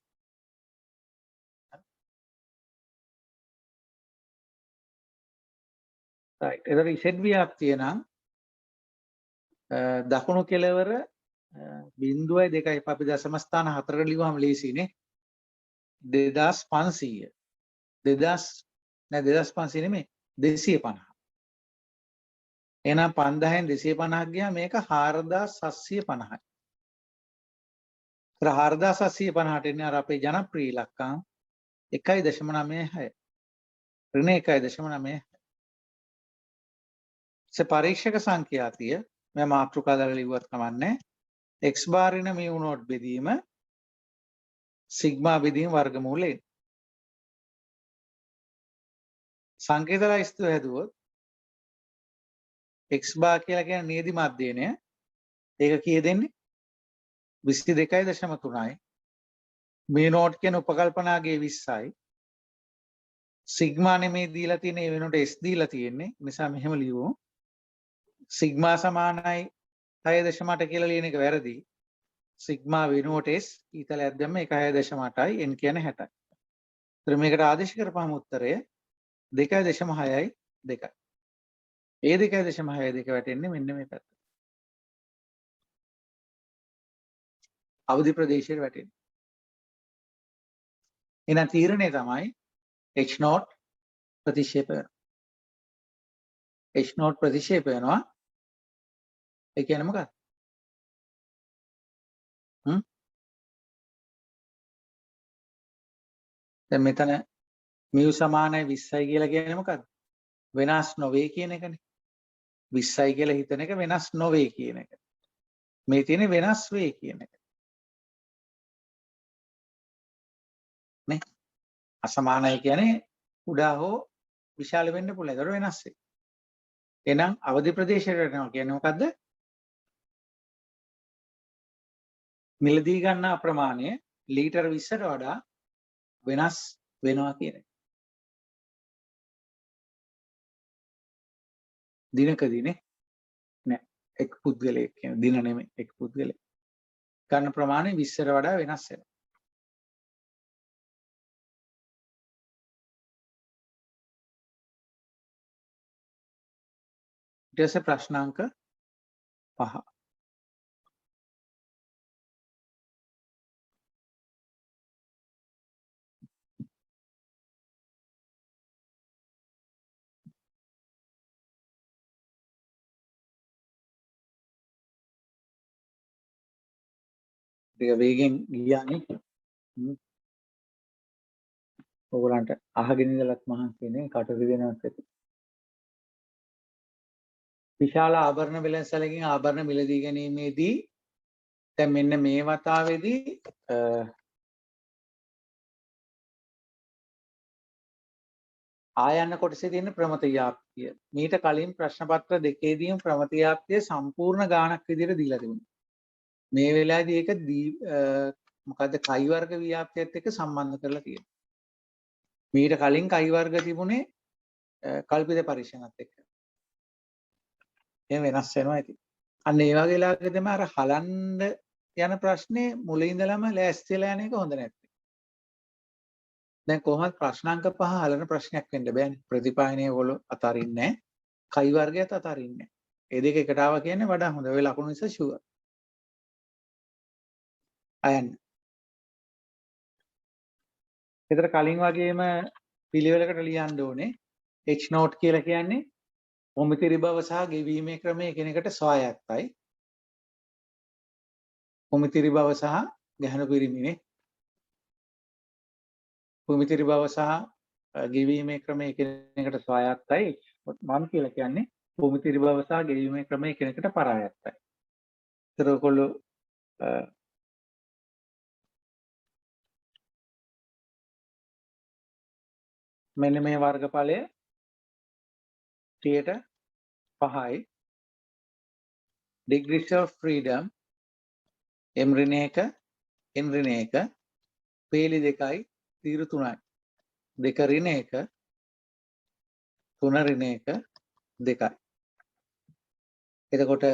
A: right. ඒතර Z ව්‍යාප්තිය නම් දකුණු කෙළවර 0.2යි අපි දශම ස්ථාන 4කට ලියුවාම ලේසියිනේ 2500 2500 නෙමෙයි 250 එහෙනම් 5000න් 250ක් ගියා මේක 4750යි 4750ට එන්නේ අර අපේ ජනප්‍රිය ඉලක්කම් 1.96 ඍණ 1.96 පරීක්ෂක සංඛ්‍යාතිය මම මාතෘකා දාලා ලිව්වත් කමන්නේ x බාර් ඍණ mu නෝට් බෙදීම සිග්මා බෙදීම වර්ගමූලයෙන් සංකේත ලයිස්තුව හැදුවොත් x බාර් කියලා කියන නියදි මධ්‍යනය ඒක කීය දෙන්නේ 22.3යි මේ නෝට් කියන උපකල්පනාගේ 20යි. සිග්මා නෙමේ දීලා තියෙන්නේ ඒ වෙනුවට S දීලා තියෙන්නේ. නිසා මෙහෙම ලියමු. සිග්මා සමානයි 6.8 කියලා ලියන එක වැරදි. සිග්මා වෙනුවට S ඊතලයක් දැම්ම 1.8යි n කියන්නේ 60යි. ඒතර මේකට ආදේශ කරපුවාම උත්තරය 2.6යි 2යි. ඒ 2.6යි 2 වැටෙන්නේ මෙන්න මේ පැත්තට. අවදි ප්‍රදේශයට වැටෙන්නේ. එහෙනම් තීරණය තමයි H naught ප්‍රතික්ෂේප වෙනවා. H naught ප්‍රතික්ෂේප වෙනවා. ඒ කියන්නේ මොකක්ද? දැන් මෙතන mu සමානයි 20යි කියලා කියන්නේ මොකක්ද? වෙනස් නොවේ කියන එකනේ. 20යි කියලා හිතන එක වෙනස් නොවේ කියන එක. මේ තියෙන්නේ වෙනස් වේ කියන එක. නේ? අසමානයි කියන්නේ කුඩා හෝ විශාල වෙන්න පුළුවන්. ඒතර වෙනස් වේ. එහෙනම් අවදි ප්‍රදේශයට යනවා කියන්නේ මොකද්ද? මිලදී ගන්නා ප්‍රමාණය ලීටර් 20ට වඩා වෙනස් වෙනවා කියන එක. දිනකදීනේ නෑ එක් පුද්ගලයෙක් කියන දින නෙමෙයි එක් පුද්ගලයෙක්. ගන්න ප්‍රමාණය 20ට වඩා වෙනස් වෙනවා. ඊට පස්සේ ප්‍රශ්නාංක 5. ටික වේගෙන් ගියානේ. ඔයගලන්ට අහගෙන ඉඳලත් මහන්සියනේ කට රිදෙනවත් ඇති. විශාල ආභරණ වෙළඳසැලකින් ආභරණ මිලදී ගැනීමේදී දැන් මෙන්න මේ වතාවේදී ආයන්න කොටසේ තියෙන ප්‍රමත ව්‍යාප්තිය. මීට කලින් ප්‍රශ්න පත්‍ර දෙකේදීම ප්‍රමත ව්‍යාප්තිය සම්පූර්ණ ගාණක් විදිහට දීලා තිබුණා. මේ වෙලාවේදී ඒක මොකද්ද කයි වර්ග ව්‍යාප්තියත් එක්ක සම්බන්ධ කරලා තියෙනවා. මීට කලින් කයි වර්ග තිබුණේ කල්පිත පරීක්ෂණත් එක්ක. එහෙම වෙනස් වෙනවා ඉතින්. අන්න ඒ වගේ වෙලාවක තමයි අර හලන්න යන ප්‍රශ්නේ මුලින් ඉඳලම ලෑස්තිලා යන එක හොඳ නැත්තේ. දැන් කොහොමද ප්‍රශ්නාංක 5 හලන ප්‍රශ්නයක් වෙන්න බෑනේ. ප්‍රතිපායනයේ වල අතරින්නේ නැහැ. කයි වර්ගයත් අතරින්නේ නැහැ. ඒ දෙක එකට ආවා කියන්නේ වඩා හොඳ. ඔය ලකුණු නිසා ෂුවර්. අයන්න. ඒතර කලින් වගේම පිළිවෙලකට ලියන්න ඕනේ. H note කියලා කියන්නේ මොමිතිරි බව සහ ගෙවීමේ ක්‍රමය එකිනෙකට ස්වායත්තයි. මොමිතිරි බව සහ ගැහණු පිරිමිනේ. මොමිතිරි බව සහ ගෙවීමේ ක්‍රමය එකිනෙකට ස්වායත්තයි. මම කියලා කියන්නේ මොමිතිරි බව සහ ගෙවීමේ ක්‍රමය එකිනෙකට පරායත්තයි. ඒතර ඔයගොල්ලෝ මෙන්න මේ වර්ගඵලය 5යි degrees of freedom m ඍණ 1 n ඍණ 1 පේලි 2යි තීරු 3යි 2 ඍණ 1 3 ඍණ 1 2යි. එතකොට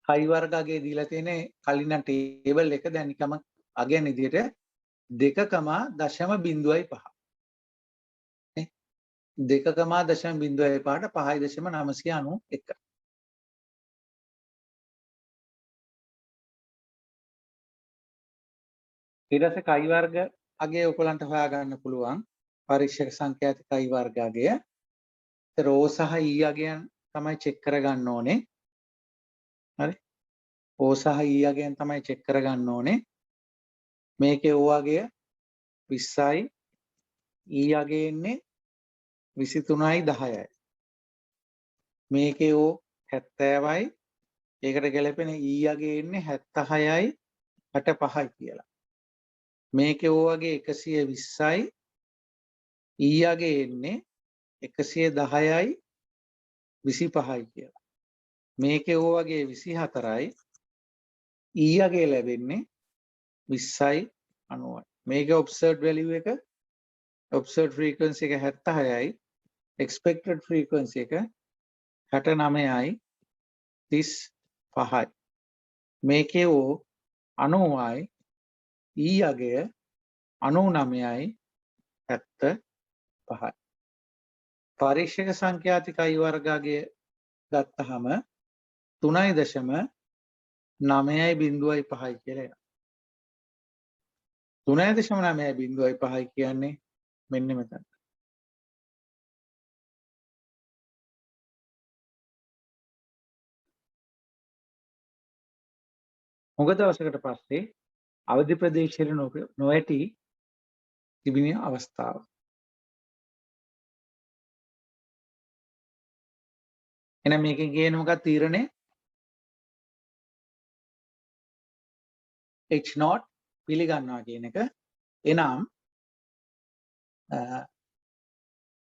A: කයි වර්ග අගේ දීලා තියෙන්නේ කලින් නම් ටේබල් එක දැන් නිකම අගයන් විදිහට 2.05 2.05ට 5.991. ඊට පස්සේ කයි වර්ග අගය ඔයගලන්ට හොයාගන්න පුළුවන් පරීක්ෂක සංඛ්‍යාත කයි වර්ග අගය. ඒතර O සහ E අගයන් තමයි චෙක් කරගන්න ඕනේ. හරි. O සහ E අගයන් තමයි චෙක් කරගන්න ඕනේ. මේකේ O අගය 20යි E අගය ඉන්නේ 23යි 10යි. මේකේ O 70යි ඒකට ගැලපෙන E අගේ ඉන්නේ 76යි 65යි කියලා. මේකේ O අගේ 120යි E අගේ ඉන්නේ 110යි 25යි කියලා. මේකේ O අගේ 24යි E අගේ ලැබෙන්නේ 20යි 90යි. මේකේ observed value එක observed frequency එක 76යි. expected frequency එක 69යි 35යි. මේකේ ඕ 90යි E අගය 99යි 75යි. පරීක්ෂක සංඛ්‍යාතික I වර්ගය ගත්තහම 3.9.05 කියලා එනවා. 3.9.05 කියන්නේ මෙන්න මෙතන. මොකද දවසකට පස්සේ අවධි ප්‍රදේශයේ නොඇටි තිබෙන අවස්ථාව. එහෙනම් මේකෙන් කියන්නේ මොකක්ද තීරණය? H0 පිළිගන්නවා කියන එක. එනම්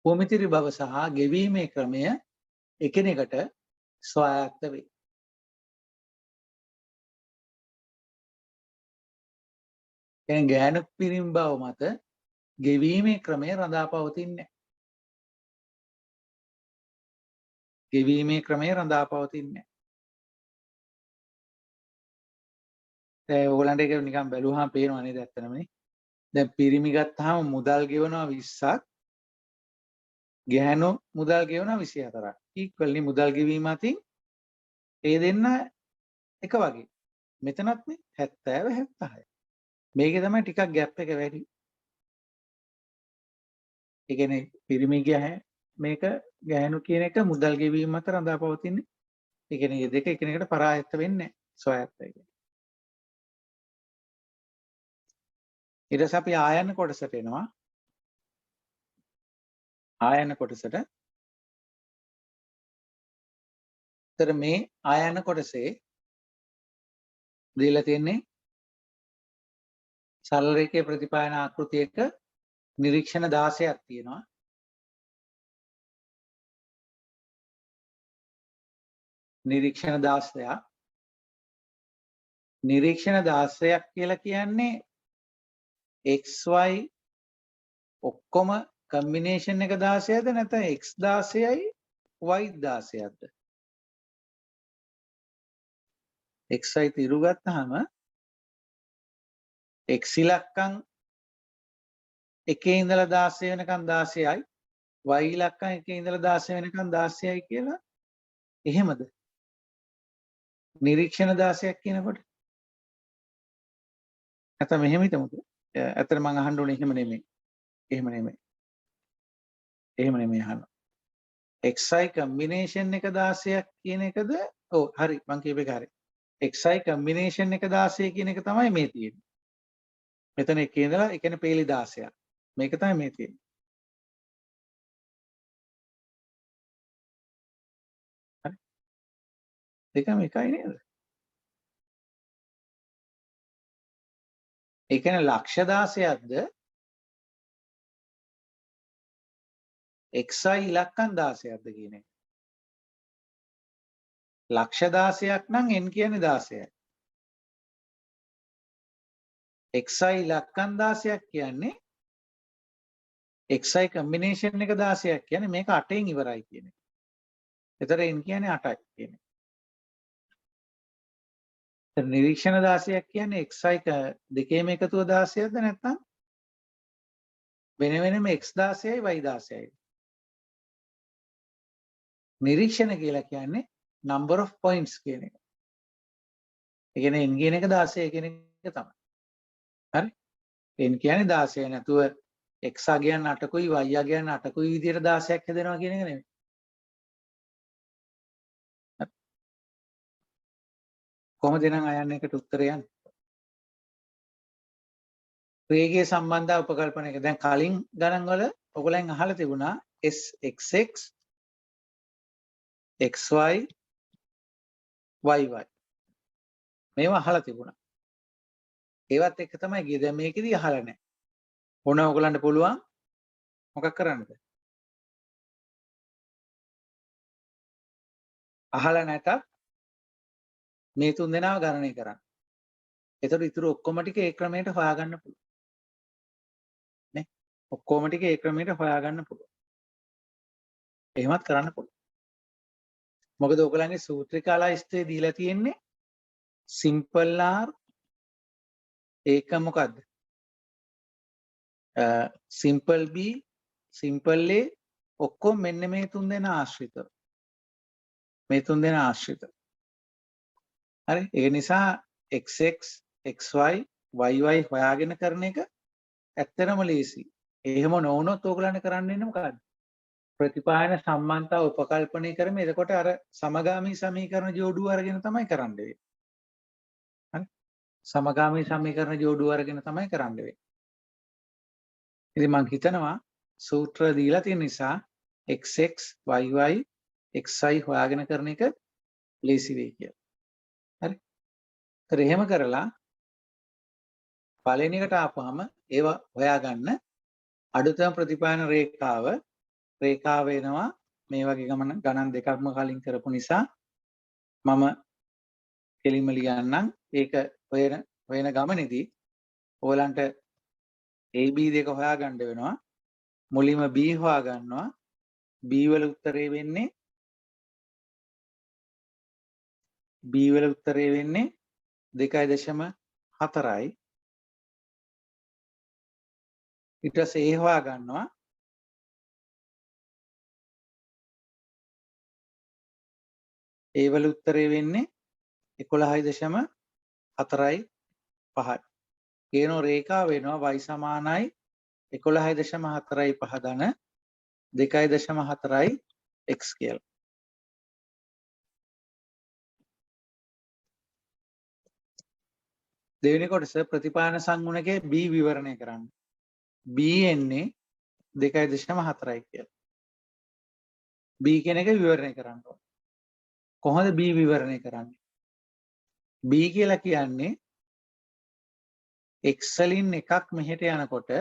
A: භූමිතිරි බව සහ ගෙවීමේ ක්‍රමය එකිනෙකට ස්වායත්ත වේ. එහෙනම් ගෑනු පිරිමි බව මත ගෙවීමේ ක්‍රමය රඳා පවතින්නේ. ගෙවීමේ ක්‍රමය රඳා පවතින්නේ. දැන් ඕගලන්ට ඒක නිකන් බැලුවාම පේනවා නේද ඇත්තටමනේ. දැන් පිරිමි ගත්තාම මුදල් ගෙවනවා 20ක්. ගැහැණු මුදල් ගෙවනවා 24ක්. ඉක්වල්නි මුදල් ගෙවීම අතින් ඒ දෙන්න එක වගේ. මෙතනත් නේ 70 76. මේකේ තමයි ටිකක් ગેප් එක වැඩි. ඒ කියන්නේ පිරිමි මේක ගැහැණු කියන එක මුදල් ගෙවීම මත රඳා පවතින්නේ. ඒ කියන්නේ මේ දෙක එකිනෙකට පරායත්ත වෙන්නේ නැහැ. ස්වයත්තයි කියන්නේ. ඊට පස්සේ අපි ආයන කොටසට එනවා. ආයන කොටසට. ତර මේ ආයන කොටසේ දීලා තියෙන්නේ සරල රේඛයේ ප්‍රතිපායන ආකෘතියක නිරීක්ෂණ 16ක් තියෙනවා. නිරීක්ෂණ 16ක්. නිරීක්ෂණ 16ක් කියලා කියන්නේ XY ඔක්කොම කම්බිනේෂන් එක 16ද නැත්නම් X 16යි Y 16ක්ද? XY තිරු ගත්තාම X ඉලක්කම් එකේ ඉඳලා 16 වෙනකන් 16යි Y ඉලක්කම් එකේ ඉඳලා 16 වෙනකන් 16යි කියලා එහෙමද? නිරීක්ෂණ 16ක් කියනකොට නැත්නම් මෙහෙම හිතමුද? ඇත්තට මම අහන්න ඕනේ එහෙම නෙමෙයි. එහෙම නෙමෙයි. එහෙම නෙමෙයි අහන්න. XI කම්බිනේෂන් එක 16ක් කියන එකද? ඔව් හරි මං කියප එක හරි. XI කම්බිනේෂන් එක 16 කියන එක තමයි මේ තියෙන්නේ. මෙතන එකේ ඉඳලා ඒ කියන්නේ පේලි 16ක්. මේක තමයි මේ තියෙන්නේ. හරි. දෙකම එකයි නේද? ඒ කියන්නේ ලක්ෂ 16ක්ද XI ඉලක්කම් 16ක්ද කියන එක. ලක්ෂ 16ක් නම් n කියන්නේ 16යි. XI ඉලක්කම් 16ක් කියන්නේ XI කම්බිනේෂන් එක 16ක් කියන්නේ මේක 8න් ඉවරයි කියන එක. එතකොට n කියන්නේ 8යි කියන එක. නිරීක්ෂණ 16ක් කියන්නේ XI දෙකේම එකතුව 16ක්ද නැත්නම් වෙන වෙනම X 16යි Y 16යි. නිරීක්ෂණ කියලා කියන්නේ number of points කියන එක. ඒ කියන්නේ n කියන එක 16 කියන එක තමයි. හරි? n කියන්නේ 16 නැතුව x අගයන් 8කුයි y අගයන් 8කුයි විදියට 16ක් හදනවා කියන එක නෙමෙයි. කොහොමද එහෙනම් අයන්න එකට උත්තරය යන්නේ? වේගයේ සම්බන්ධ උපකල්පන එක. දැන් කලින් ගණන් වල ඔයගොල්ලන් අහලා තිබුණා SXX XY YY. මේවා අහලා තිබුණා. ඒවත් එක තමයි ගියේ. දැන් මේකෙදි අහලා නැහැ. ඕන ඔයගොල්ලන්ට පුළුවන් මොකක් කරන්නද? අහලා නැතත් මේ තුන් දෙනාව ගණනය කරන්න. එතකොට ඉතුරු ඔක්කොම ටික ඒ ක්‍රමයට හොයාගන්න පුළුවන්. ඔක්කොම ටික ඒ ක්‍රමයට හොයාගන්න පුළුවන්. එහෙමත් කරන්න පුළුවන්. මොකද ඔයගලන්ගේ සූත්‍රිකාලා ස්ථේ දීලා තියෙන්නේ simple r ඒක මොකද්ද? simple b simple a ඔක්කොම මෙන්න මේ තුන් දෙනා ආශ්‍රිතව. මේ තුන් දෙනා ආශ්‍රිතව. හරි? ඒ නිසා xx xy yy හොයාගෙන කරන එක ඇත්තටම ලේසි. එහෙම නොවුනොත් ඕගලන්ට කරන්න වෙන්නේ මොකද්ද? ප්‍රතිපායන සම්බන්ධතා උපකල්පනය කරමින් එතකොට අර සමගාමී සමීකරණ ජෝඩුව අරගෙන තමයි කරන්න වෙන්නේ. හරි? සමගාමී සමීකරණ ජෝඩුව අරගෙන තමයි කරන්න වෙන්නේ. ඉතින් මම හිතනවා සූත්‍ර දීලා තියෙන නිසා xx yy xy හොයාගෙන කරන එක ලේසි වෙයි කියලා. හරි? ඒතර එහෙම කරලා පළවෙනි එකට ආපුවාම ඒව හොයාගන්න අඩුතම ප්‍රතිපායන රේඛාව වෙනවා මේ වගේ ගණන් දෙකක්ම කලින් කරපු නිසා මම කෙලින්ම ලියන්නම්. ඒක හොයන ගමනේදී ඕලන්ට AB දෙක හොයාගන්න වෙනවා. මුලින්ම B හොයාගන්නවා. B වල උත්තරේ වෙන්නේ 2.4යි. ඊට පස්සේ A හොයාගන්නවා. A වල උත්තරේ වෙන්නේ 11.45යි. කියනෝ රේඛාව වෙනවා y සමානයි 11.45 ධන 2.4යි x කියලා. දෙවෙනි කොටස ප්‍රතිපායන සංගුණකයේ b විවරණය කරන්න. b එන්නේ 2.4යි කියලා. b කියන එක විවරණය කරන්න ඕනේ. කොහොමද b විවරණය කරන්නේ? b කියලා කියන්නේ x වලින් එකක් මෙහෙට යනකොට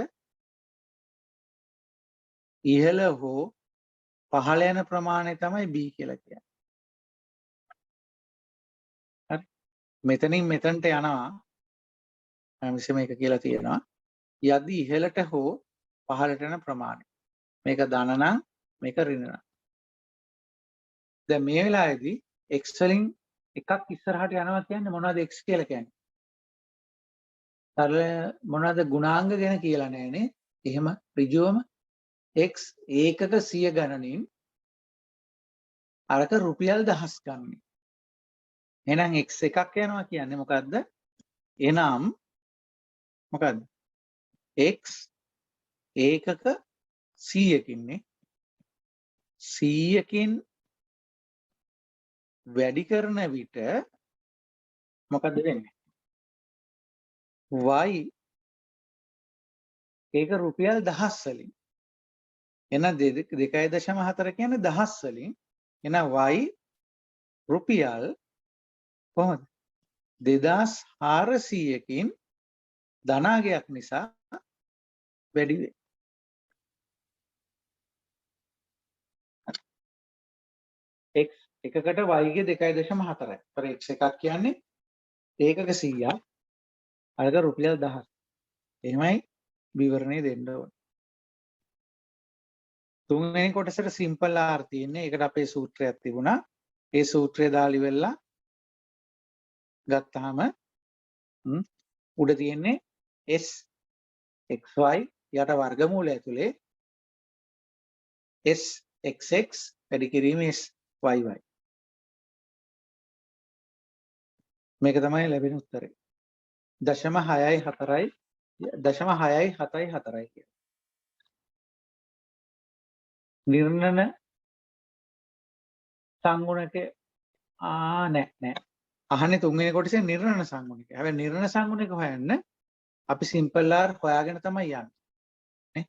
A: ඉහළ හෝ පහළ යන ප්‍රමාණය තමයි b කියලා කියන්නේ. හරි? මෙතනින් මෙතනට යනවා මම විශ්ම එක කියලා තියෙනවා. යද්දි ඉහළට හෝ පහළට යන ප්‍රමාණය. මේක ධන නම් මේක ඍණ නම්. දැන් මේ වෙලාවේදී x වලින් එකක් ඉස්සරහට යනවා කියන්නේ මොනවද x කියලා කියන්නේ? මොනවද ගුණාංග ගැන කියලා නෑනේ. එහෙම ඍජුවම x ඒකක සිය ගණනින් අරක රුපියල් 1000 ගන්න. එහෙනම් x එකක් යනවා කියන්නේ මොකද්ද? එනම් මොකද්ද? x ඒකක 100කින්නේ 100කින් වැඩි කරන විට මොකද වෙන්නේ? y ඒක රුපියල් 1000 වලින්. එන 2.4 කියන්නේ 1000 වලින්. එන y රුපියල් කොහොමද? 2400කින් ධනාගයක් නිසා වැඩි වේ. x එකකට y ගේ 2.4යි. ඒතර x එකක් කියන්නේ ඒකක 100ක්. අරක රුපියල් 1000. එහෙමයි විවරණය දෙන්න ඕනේ. තුන්වෙනි කොටසට සිම්පල් r තියෙන්නේ. ඒකට අපේ සූත්‍රයක් තිබුණා. ඒ සූත්‍රය දාලි වෙලා ගත්තාම උඩ තියෙන්නේ s xy යට වර්ගමූලය ඇතුලේ s xx වැඩි කිරීම s yy. මේක තමයි ලැබෙන උත්තරේ. 0.674යි 0.674යි කියන. නිර්ණන සංගුණකේ නෑ. අහන්නේ තුන්වෙනි කොටසේ නිර්ණන සංගුණක. හැබැයි නිර්ණන සංගුණක හොයන්න අපි සිම්පල් r හොයාගෙන තමයි යන්නේ. නේ?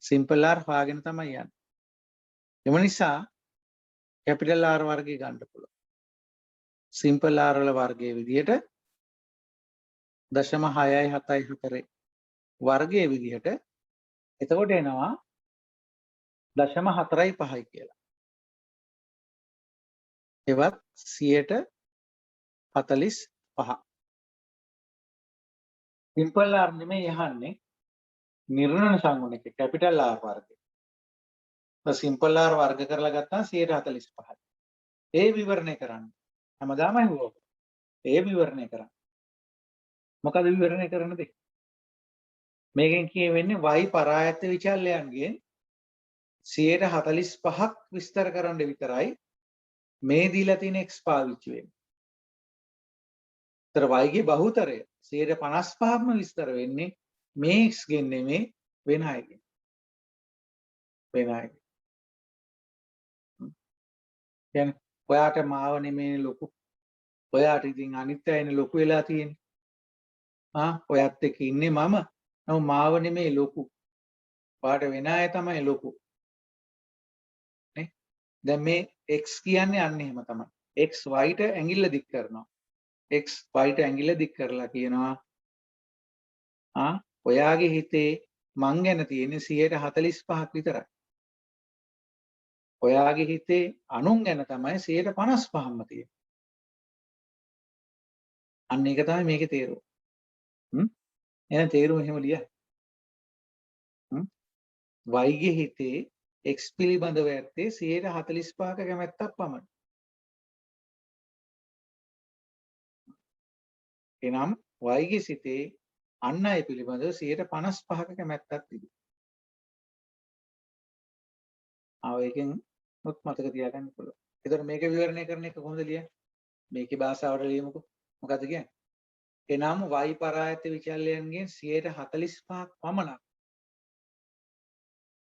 A: සිම්පල් r හොයාගෙන තමයි යන්නේ. එම නිසා කැපිටල් R වර්ගය ගන්න පුළුවන්. සිම්පල් R වල වර්ගයේ විදිහට 0.674 වර්ගයේ විදිහට එතකොට එනවා 0.45 කියලා. ඒවත් 145. සිම්පල් R නෙමෙයි යහන්නේ නිර්ණන සංගුණ එක කැපිටල් R වර්ගය. සිම්පල් R වර්ග කරලා ගත්තා 145යි. ඒ විවරණය කරන්න. හැමදාම අහුවෝ. ඒ විවරණය කරන්න. මොකද විවරණය කරන්න දෙ? මේකෙන් කියවෙන්නේ y පරායත්ත විචල්‍යයන්ගෙන් 145ක් විස්තර කරන්න විතරයි මේ දීලා තියෙන x පාවිච්චි වෙන්නේ. ඒතර y ගේ බහුතරය 155ක්ම විස්තර වෙන්නේ මේ x ගෙන් නෙමෙයි වෙන අයගෙන්. වෙන අයගෙන්. කියන්නේ ඔයාට මාව නෙමෙයි ලොකු. ඔයාට ඉතින් අනිත් අයනේ ලොකු වෙලා තියෙන්නේ. ඔයත් එක්ක ඉන්නේ මම. නමුත් මාව නෙමෙයි ලොකු. ඔයාට වෙන අය තමයි ලොකු. නේ? දැන් මේ x කියන්නේ අන්න එහෙම තමයි. x y ට ඇඟිල්ල දික් කරනවා. x y ට ඇඟිල්ල දික් කරලා කියනවා ඔයාගේ හිතේ මං ගැන තියෙන 145ක් විතරයි. ඔයාගේ හිතේ අනුන් ගැන තමයි 155ක්ම තියෙන්නේ. අන්න ඒක තමයි මේකේ තේරුම. එහෙනම් තේරුම එහෙම ලියන්න. y ගේ හිතේ x පිළිබඳව ඇත්තේ 145ක කැමැත්තක් පමණයි. එනම් y ගේ සිතේ අන් අය පිළිබඳව 155ක කැමැත්තක් තිබේ. ඒකෙන් මුත් මතක තියාගන්න පුළුවන්. ඒතර මේක විවරණය කරන එක කොහොමද ලියන්නේ? මේකේ භාෂාවට ලියමුකෝ. මොකද්ද කියන්නේ? එනම් y පරායත්ත විචල්‍යයන්ගෙන් 145ක් පමණක්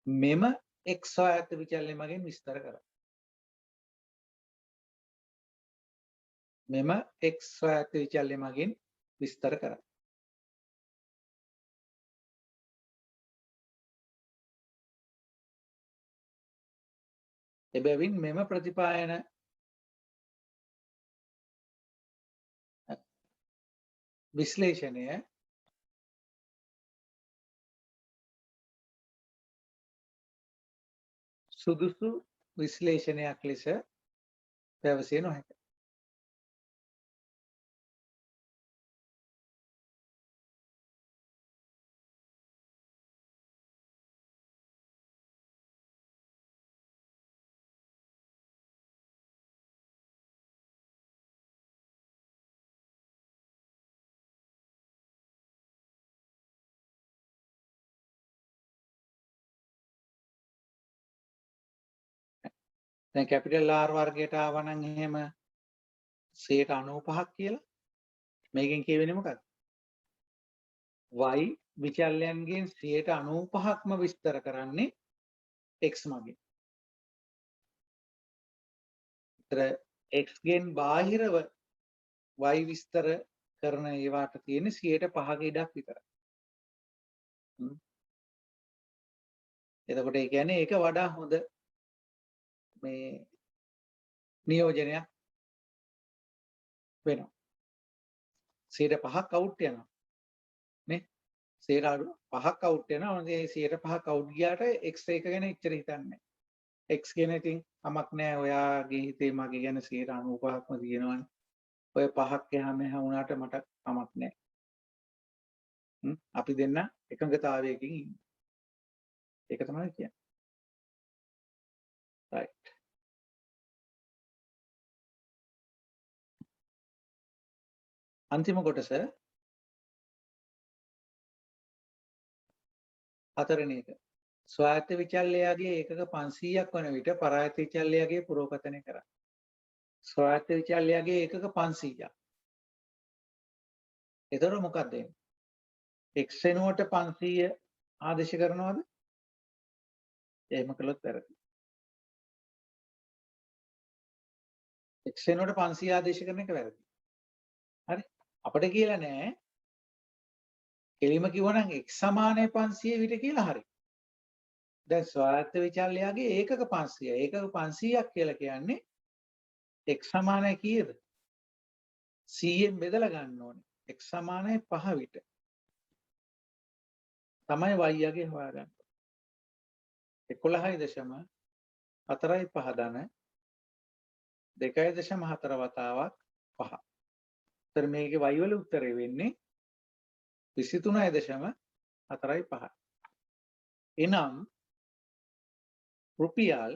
A: මෙම x ආයත්ත විචල්‍ය මගින් විස්තර කරයි. මෙම x ආයත්ත විචල්‍ය මගින් විස්තර කරයි. එබැවින් මෙම ප්‍රතිපායන විශ්ලේෂණය සුදුසු විශ්ලේෂණයක් ලෙස පැවසිය නොහැක. දැන් කැපිටල් R වර්ගයට ආවනම් එහෙම 195ක් කියලා මේකෙන් කියවෙන්නේ මොකක්ද? y විචල්‍යයන්ගෙන් 95%ක්ම විස්තර කරන්නේ x මගින්. ඒතර x ගෙන් බාහිරව y විස්තර කරන ඒවාට තියෙන්නේ 105ක ඉඩක් විතරයි. එතකොට ඒ කියන්නේ ඒක වඩා හොඳ මේ නියෝජනයක් වෙනවා. 105ක් අවුට් යනවා. නේ? 105ක් අවුට් යනවා. ඒ 105ක් අවුට් ගියාට x එක ගැන එච්චර හිතන්නේ නැහැ. x ගැන ඉතින් කමක් නැහැ. ඔයාගේ හිතේ මගේ ගැන 95%ක්ම තියෙනවනේ. ඔය 5ක් එහා මෙහා වුණාට මට කමක් නැහැ. අපි දෙන්න එකඟතාවයකින් ඉන්නේ. ඒක තමයි කියන්නේ. right. අන්තිම කොටස හතරවෙනි එක. ස්වායත්ත විචල්‍යයගේ ඒකක 500ක් වන විට පරායත්ත විචල්‍යයගේ පුරෝකථනය කරයි. ස්වායත්ත විචල්‍යයගේ ඒකක 500ක්. එතකොට මොකක්ද එන්නේ? x වෙනුවට 500 ආදේශ කරනවද? එහෙම කළොත් වැරදි. x වෙනුවට 500 ආදේශ කරන එක වැරදි. හරි? අපිට කියලා නෑ. කෙලිම කිව්වනම් x සමානයි 500 විට කියලා හරි. දැන් ස්වායත්ත විචල්‍යයගේ ඒකක 500. ඒකක 500ක් කියලා කියන්නේ x සමානයි කීයද? 100ෙන් බෙදලා ගන්න ඕනේ. x සමානයි 5 විට. තමයි y යගේ හොයාගන්න. 11.45 ධන 2.4 වතාවක් 5. ඒතර මේකේ y වල උත්තරේ වෙන්නේ 23.45. එනම් රුපියල්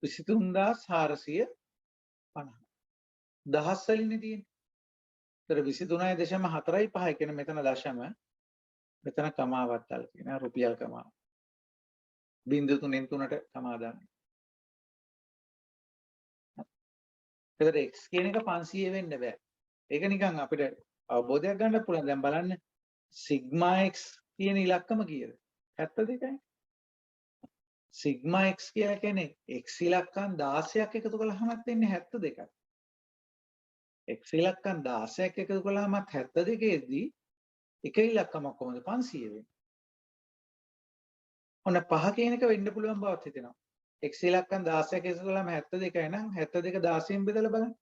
A: 23450 දහස් වලින් තියෙන්නේ. ඒතර 23.45 කියන මෙතන දශම මෙතන කමාවක් දාලා තියෙනවා රුපියල් කමාව. බිංදු 3න් 3ට කමා දාන්න. ඒතර x කියන එක 500 වෙන්න බෑ. ඒක නිකන් අපිට අවබෝධයක් ගන්න පුළුවන්. දැන් බලන්න සිග්මා x කියන ඉලක්කම කීයද? 72යි. සිග්මා x කියලා කියන්නේ x ඉලක්කම් 16ක් එකතු කළාමත් එන්නේ 72ක්. x ඉලක්කම් 16ක් එකතු කළාමත් 72 දී එක ඉලක්කමක් කොහොමද 500 වෙන්නේ? ඔන්න 5 කියන එක වෙන්න පුළුවන් බවත් හිතෙනවා. x ඉලක්කම් 16ක් එකතු කළාම 72යි නම් 72 16න් බෙදලා බලන්න.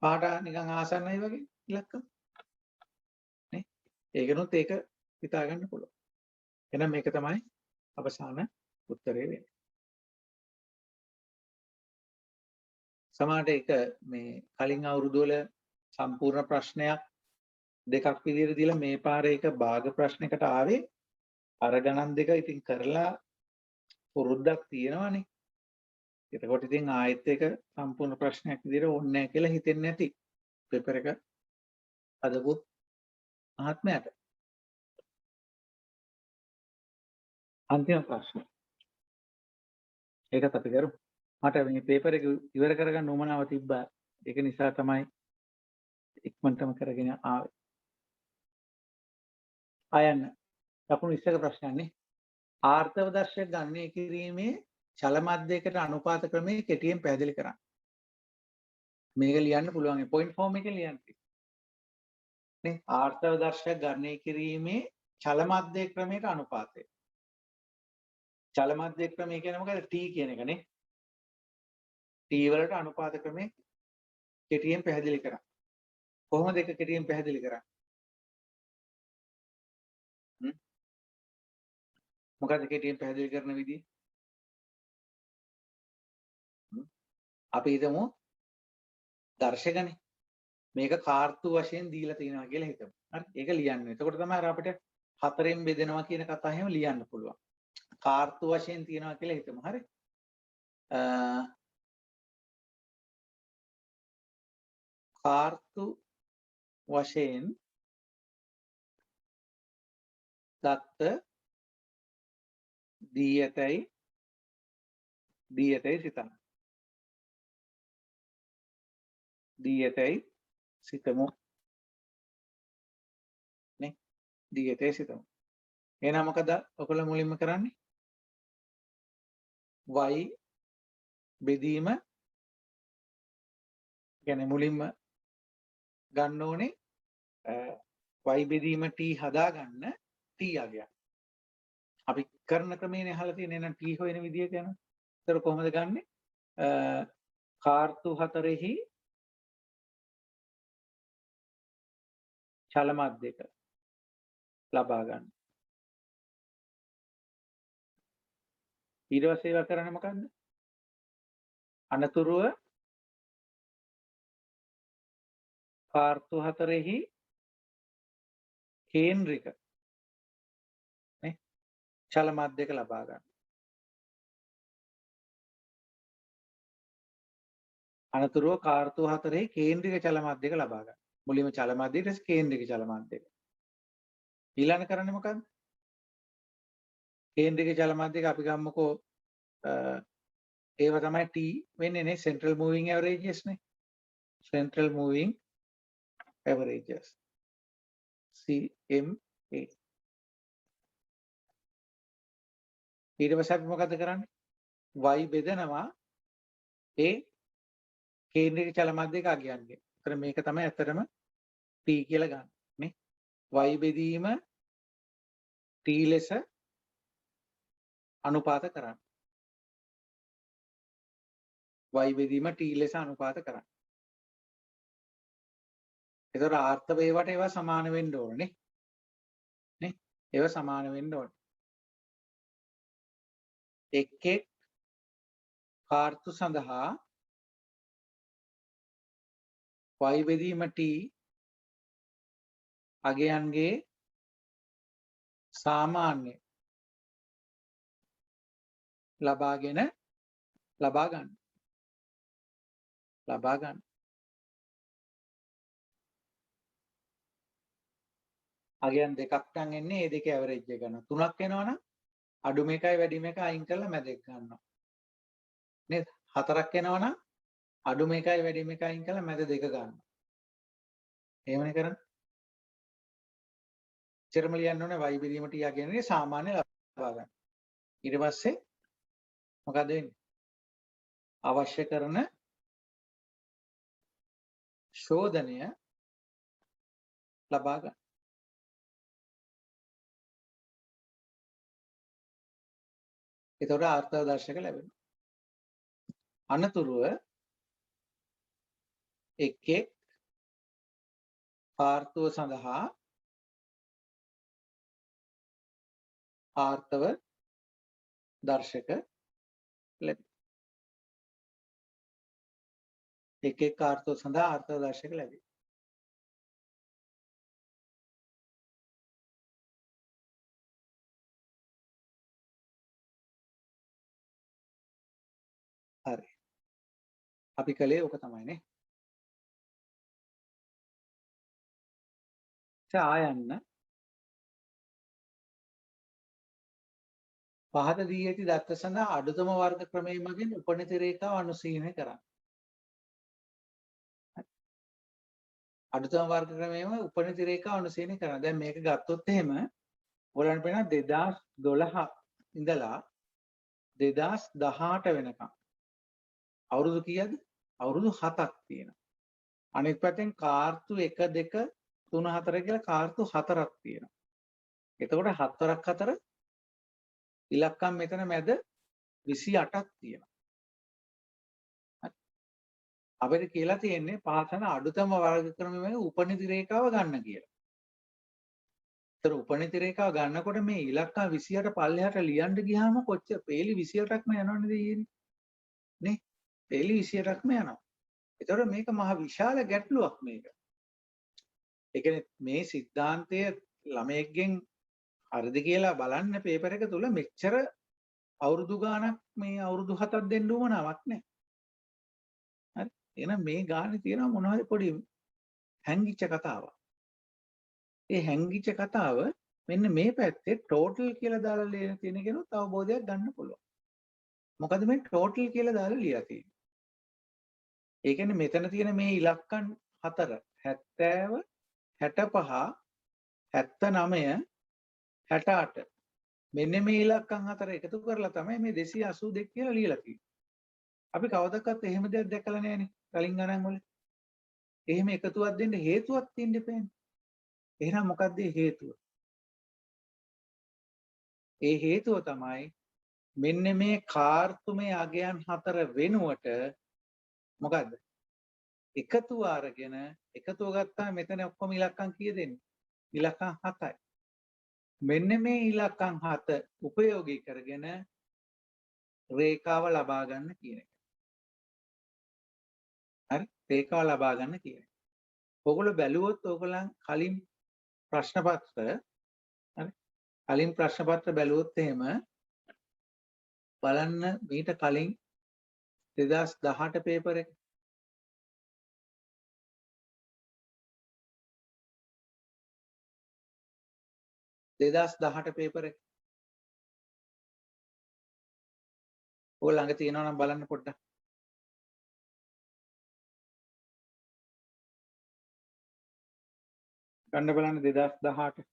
A: පාට නිකන් ආසන්නයි වගේ ඉලක්කම්. නේ? ඒකනොත් ඒක හිතා ගන්න පුළුවන්. එහෙනම් මේක තමයි අවසාන උත්තරේ වෙන්නේ. සමහරට ඒක මේ කලින් අවුරුදු වල සම්පූර්ණ ප්‍රශ්නයක් දෙකක් විදිහට දීලා මේ පාරේ එක භාග ප්‍රශ්නයකට ආවේ අර ගණන් දෙක ඉතින් කරලා පුරුද්දක් තියෙනවනේ. එතකොට ඉතින් ආයෙත් එක සම්පූර්ණ ප්‍රශ්නයක් විදිහට ඕනේ නැහැ කියලා හිතෙන්නේ නැති පේපර් එක අදපුත් මහත්මයාට. අන්තිම ප්‍රශ්න. ඒකත් අපි කරු. මට මේ පේපර් එක ඉවර කරගන්න උවමනාව තිබ්බා. ඒක නිසා තමයි ඉක්මනටම කරගෙන ආවේ. ආයන්න. ලකුණු 20ක ප්‍රශ්නයක් නේ. ආර්ථව දර්ශක ගණනය කිරීමේ චල මධ්‍යයකට අනුපාත ක්‍රමයේ කෙටියෙන් පැහැදිලි කරන්න. මේක ලියන්න පුළුවන් පොයින්ට් ෆෝම් එකේ ලියන්න. නේ ආර්ථව දර්ශක ගණනය කිරීමේ චල මධ්‍ය ක්‍රමයට අනුපාතය. චල මධ්‍ය ක්‍රමය කියන්නේ මොකද? t කියන එක නේ. t වලට අනුපාත ක්‍රමයේ කෙටියෙන් පැහැදිලි කරන්න. කොහොමද ඒක කෙටියෙන් පැහැදිලි කරන්නේ? මොකද කෙටියෙන් පැහැදිලි කරන විදිය? අපි හිතමු දර්ශකනේ. මේක කාර්තු වශයෙන් දීලා තියෙනවා කියලා හිතමු. හරි. ඒක ලියන්න. එතකොට තමයි අපිට 4න් බෙදෙනවා කියන කතාව එහෙම ලියන්න පුළුවන්. කාර්තු වශයෙන් තියෙනවා කියලා හිතමු. හරි. කාර්තු වශයෙන් දත්ත දී ඇතැයි සිතන්න. දී ඇතැයි සිතමු. නේ? දී ඇතැයි සිතමු. එහෙනම් මොකද ඔයගොල්ලෝ මුලින්ම කරන්නේ? y බෙදීම කියන්නේ මුලින්ම ගන්න ඕනේ y බෙදීම t හදාගන්න t අගයක්. අපි කරන ක්‍රමයනේ අහලා තියෙන්නේ. එහෙනම් t හොයන විදිය කියනවා. ඒතර කොහොමද ගන්නෙ? කාර්තු 4හි චල මධ්‍යක ලබා ගන්න. ඊට පස්සේ ඒවා කරන්නේ මොකද්ද? අනතුරුව කාර්තු 4හි කේන්ද්‍රික නේ චල මධ්‍යක ලබා ගන්න. අනතුරුව කාර්තු 4හි කේන්ද්‍රික චල මධ්‍යක ලබා ගන්න. මුලින්ම චල මධ්‍ය ඊට පස්සේ කේන්ද්‍රික චල මධ්‍යක. ඊළඟ කරන්නේ මොකද්ද? කේන්ද්‍රික චල මධ්‍යක අපි ගමුකෝ ඒව තමයි t වෙන්නේ නේ central moving averages නේ. central moving averages CMA. ඊට පස්සේ අපි මොකද කරන්නේ? y බෙදනවා ඒ කේන්ද්‍රික චල මධ්‍යක අගයන්ගේ. ඒතර මේක තමයි ඇත්තටම t කියලා ගන්න නේ. y බෙදීම t ලෙස අනුපාත කරන්න. y බෙදීම t ලෙස අනුපාත කරන්න. ඒතර ආර්ථව ඒවා සමාන වෙන්න ඕනේ නේ. ඒවා සමාන වෙන්න ඕනේ. එක් කාර්තු සඳහා y බෙදීම t අගයන්ගේ සාමාන්‍ය ලබා ගන්න. අගයන් දෙකක් නම් එන්නේ ඒ දෙකේ ඇවරේජ් එක ගන්න. තුනක් එනවනම් අඩුම එකයි වැඩිම එක අයින් කරලා මැද එක ගන්නවා. නේද? හතරක් එනවනම් අඩුම එකයි වැඩිම එක අයින් කරලා මැද දෙක ගන්නවා. එහෙමනේ කරන්නේ. ඉතරම ලියන්න ඕනේ y බෙදීම t කියන්නේ සාමාන්‍ය ලබා ගන්න. ඊට පස්සේ මොකද වෙන්නේ? අවශ්‍ය කරන ශෝධනය ලබා ගන්න. ඒතකොට ආර්ථදර්ශක ලැබෙනවා. අනතුරුව එක් ආර්ථව සඳහා ආර්ථව දර්ශක ලැබෙනවා. එක් ආර්ථව සඳහා ආර්ථව දර්ශක ලැබෙනවා. හරි. අපි කලේ ඕක තමයිනේ. ආයන්න පහත දී ඇති දත්ත සඳහා අඩුතම වර්ග ක්‍රමය මගින් උපනිත රේඛාව අනුසීලනය කරන්න. අඩුතම වර්ග ක්‍රමයම උපනිත රේඛාව අනුසීලනය කරන්න. දැන් මේක ගත්තොත් එහෙම ඔයගලන්ට පේනවා 2012 ඉඳලා 2018 වෙනකම් අවුරුදු කීයද? අවුරුදු 7ක් තියෙනවා. අනිත් පැත්තෙන් කාර්තු 1 2 3 4 කියලා කාර්තු 4ක් තියෙනවා. එතකොට 4ක් 4 ඉලක්කම් මෙතන මැද 28ක් තියෙනවා. අපිට කියලා තියෙන්නේ පහතන අඩුතම වර්ග ක්‍රමයේ උපනිති රේඛාව ගන්න කියලා. ඒතර උපනිති රේඛාව ගන්නකොට මේ ඉලක්කම් 28 පල්ලෙහාට ලියන්න ගියාම කොච්චර පේලි 28ක්ම යනවනේ දෙයියනේ. නේ? පේලි 28ක්ම යනවා. ඒතර මේක මහ විශාල ගැටලුවක් මේක. ඒ කියන්නේ මේ સિદ્ધාන්තය ළමයෙක්ගෙන් හරිද කියලා බලන්න පේපර් එක තුල මෙච්චර අවුරුදු ගාණක් මේ අවුරුදු 7ක් දෙන්න උවමනාවක් නැහැ. හරි. එහෙනම් මේ ගානේ තියෙනවා මොනවද පොඩි හැංගිච්ච කතාවක්. ඒ හැංගිච්ච කතාව මෙන්න මේ පැත්තේ ටෝටල් කියලා දාලා ලියන තියෙන කෙනුත් අවබෝධයක් ගන්න පුළුවන්. මොකද මේ ටෝටල් කියලා දාලා ලියලා තියෙන්නේ. ඒ කියන්නේ මෙතන තියෙන මේ ඉලක්කම් 4 70 65 79 68 මෙන්න මේ ඉලක්කම් 4 එකතු කරලා තමයි මේ 282 කියලා ලියලා තියෙන්නේ. අපි කවදාවත් එහෙම දෙයක් දැකලා නැහැනේ කලින් ගණන් වල. එහෙම එකතුවක් දෙන්න හේතුවක් තියෙන්න එපානේ. එහෙනම් මොකක්ද ඒ හේතුව? ඒ හේතුව තමයි මෙන්න මේ කාර්තුමේ අගයන් 4 වෙනුවට මොකද්ද? එකතුව අරගෙන එකතුව ගත්තාම මෙතන ඔක්කොම ඉලක්කම් කීයද එන්නේ? ඉලක්කම් 7යි. මෙන්න මේ ඉලක්කම් 7 උපයෝගී කරගෙන රේඛාව ලබා ගන්න කියන එක. හරි? රේඛාව ලබා ගන්න කියන එක. ඔයගොල්ලෝ බැලුවොත් ඔයගොල්ලන් කලින් ප්‍රශ්න පත්‍ර හරි? කලින් ප්‍රශ්න පත්‍ර බැලුවොත් එහෙම බලන්න මීට කලින් 2018 පේපර් එක 2018 පේපර් එක ඔය ළඟ තියෙනවා නම් බලන්න පොඩ්ඩක්. ගන්න බලන්න 2018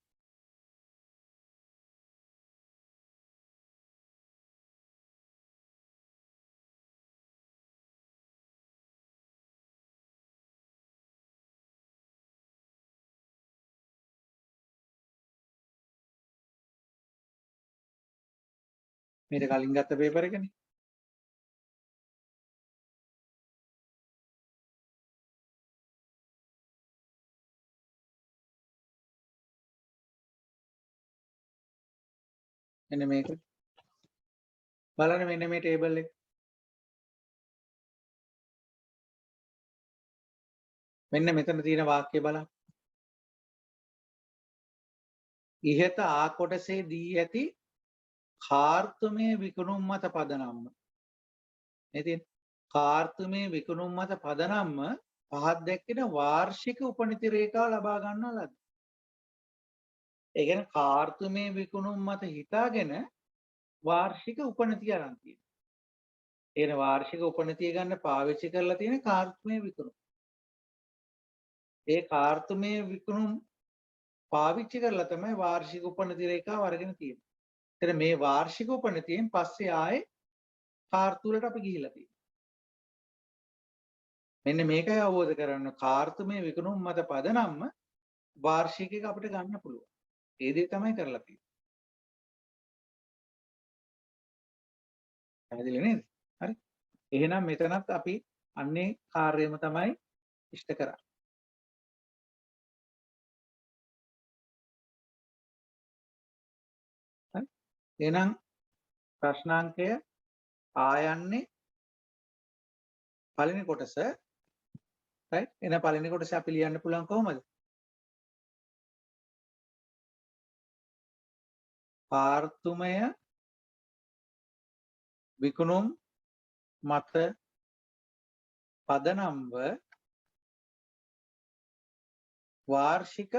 A: මීට කලින් ගත්ත පේපර් එකනේ. මෙන්න මේක බලන්න මෙන්න මේ ටේබල් එක. මෙන්න මෙතන තියෙන වාක්‍ය බලන්න. ඉහත ආ කොටසේ දී ඇති කාර්තුමේ විකුණුම් මත පදනම්ම. ඉතින් කාර්තුමේ විකුණුම් මත පදනම්ම පහත් දැක්කෙන වාර්ෂික උපනති රේඛාව ලබා ගන්නා ලද. ඒ කියන්නේ කාර්තුමේ විකුණුම් මත හිතාගෙන වාර්ෂික උපනතිය අරන් තියෙනවා. ඒන වාර්ෂික උපනතිය ගන්න පාවිච්චි කරලා තියෙන කාර්තුමේ විකුණුම්. ඒ කාර්තුමේ විකුණුම් පාවිච්චි කරලා තමයි වාර්ෂික උපනති රේඛාව අරගෙන තියෙන්නේ. එතන මේ වාර්ෂික උපනතියෙන් පස්සේ ආයේ කාර්තුලට අපි ගිහිලා තියෙනවා. මෙන්න මේකයි අවබෝධ කරගන්න කාර්තුමේ විකුණුම් මත පදනම්ම වාර්ෂිකයක අපිට ගන්න පුළුවන්. ඒ දේ තමයි කරලා තියෙන්නේ. පැහැදිලි නේද? හරි. එහෙනම් මෙතනත් අපි අන්නේ කාර්යයම තමයි ඉෂ්ට කරන්නේ. හරි. එහෙනම් ප්‍රශ්නාංකය ආයන්නේ පළවෙනි කොටස right එන පළවෙනි කොටස අපි ලියන්න පුළුවන් කොහොමද? කාර්තුමය විකුණුම් මත පදනම්ව වාර්ෂික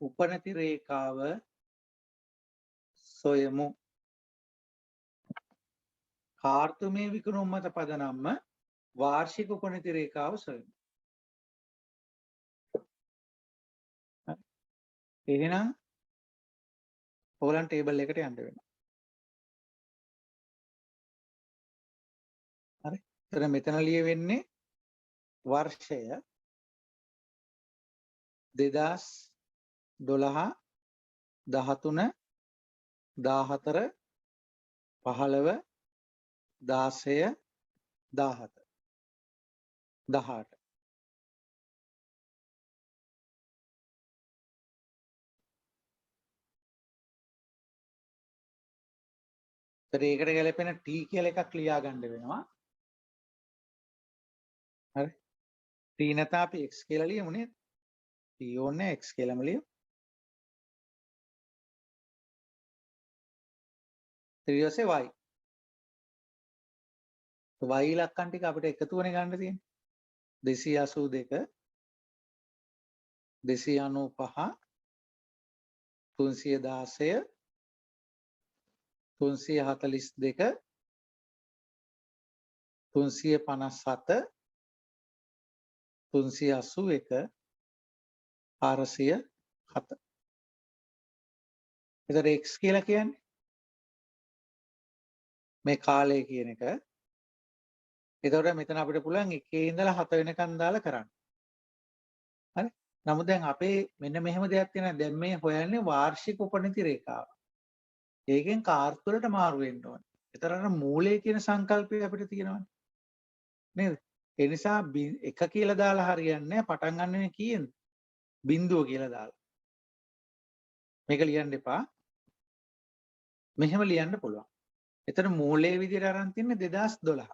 A: උපනති රේඛාව සොයමු. කාර්තුමේ විකුණුම් මත පදනම්ම වාර්ෂික උපනති රේඛාව සොයමු. එහෙනම් ඕලන් ටේබල් එකට යන්න වෙනවා. හරි. එතන මෙතන ලියවෙන්නේ වර්ෂය 2012 13 14 15 16 17 18 ඒකට ගැලපෙන T කියලා එකක් ලියා ගන්න වෙනවා. හරි. T නැත්නම් අපි x කියලා ලියමු නේද? T ඕනේ x කියලාම ලියමු. ඊට පස්සේ y. y ඉලක්කම් ටික අපිට එකතුවනේ ගන්න තියෙන්නේ. 282 295 316 342 357 381 407. එතකොට x කියලා කියන්නේ මේ කාලය කියන එක. එතකොට මෙතන අපිට පුළුවන් 1 ඉඳලා 7 වෙනකන් දාලා කරන්න. හරි. නමුත් දැන් අපේ මෙන්න මෙහෙම දෙයක් තියෙනවා. දැන් මේ හොයන්නේ වාර්ෂික උපනති රේඛාව. ඒකෙන් කාර්තුවලට මාරු වෙන්න ඕනේ. ඒතරම් මූලය කියන සංකල්පය අපිට තියෙනවානේ. නේද? ඒ නිසා 1 කියලා දාලා හරියන්නේ නැහැ. පටන් ගන්නනේ කීයෙන්ද? බිඳුව කියලා දාලා. මේක ලියන්න එපා. මෙහෙම ලියන්න පුළුවන්. එතන මූලයේ විදිහට අරන් තින්නේ 2012.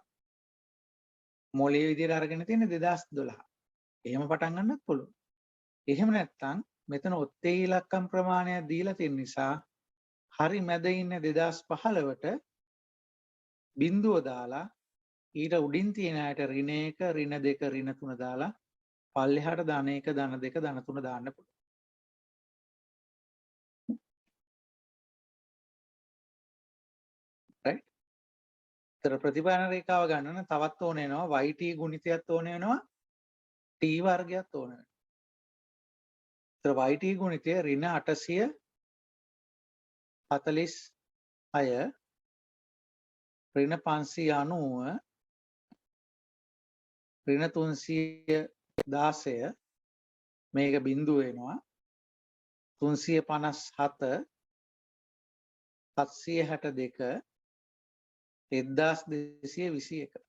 A: මූලයේ විදිහට අරගෙන තින්නේ 2012. එහෙම පටන් ගන්නත් පුළුවන්. එහෙම නැත්නම් මෙතන ඔත්තේ ඉලක්කම් ප්‍රමාණයක් දීලා තියෙන නිසා හරි මැද ඉන්න 2015ට බිඳුව දාලා ඊට උඩින් තියෙන අයට ඍණ 1 ඍණ 2 ඍණ 3 දාලා පල්ලෙහාට ධන 1 ධන 2 ධන 3 දාන්න පුළුවන්. right? ඒතර ප්‍රතිපාදන රේඛාව ගන්න නම් තවත් ඕන වෙනවා yt ගුණිතයක් ඕන වෙනවා t වර්ගයක් ඕන වෙනවා. ඒතර yt ගුණිතය ඍණ 846 ඍණ 590 ඍණ 316 මේක බිඳුව වෙනවා 357 762 1221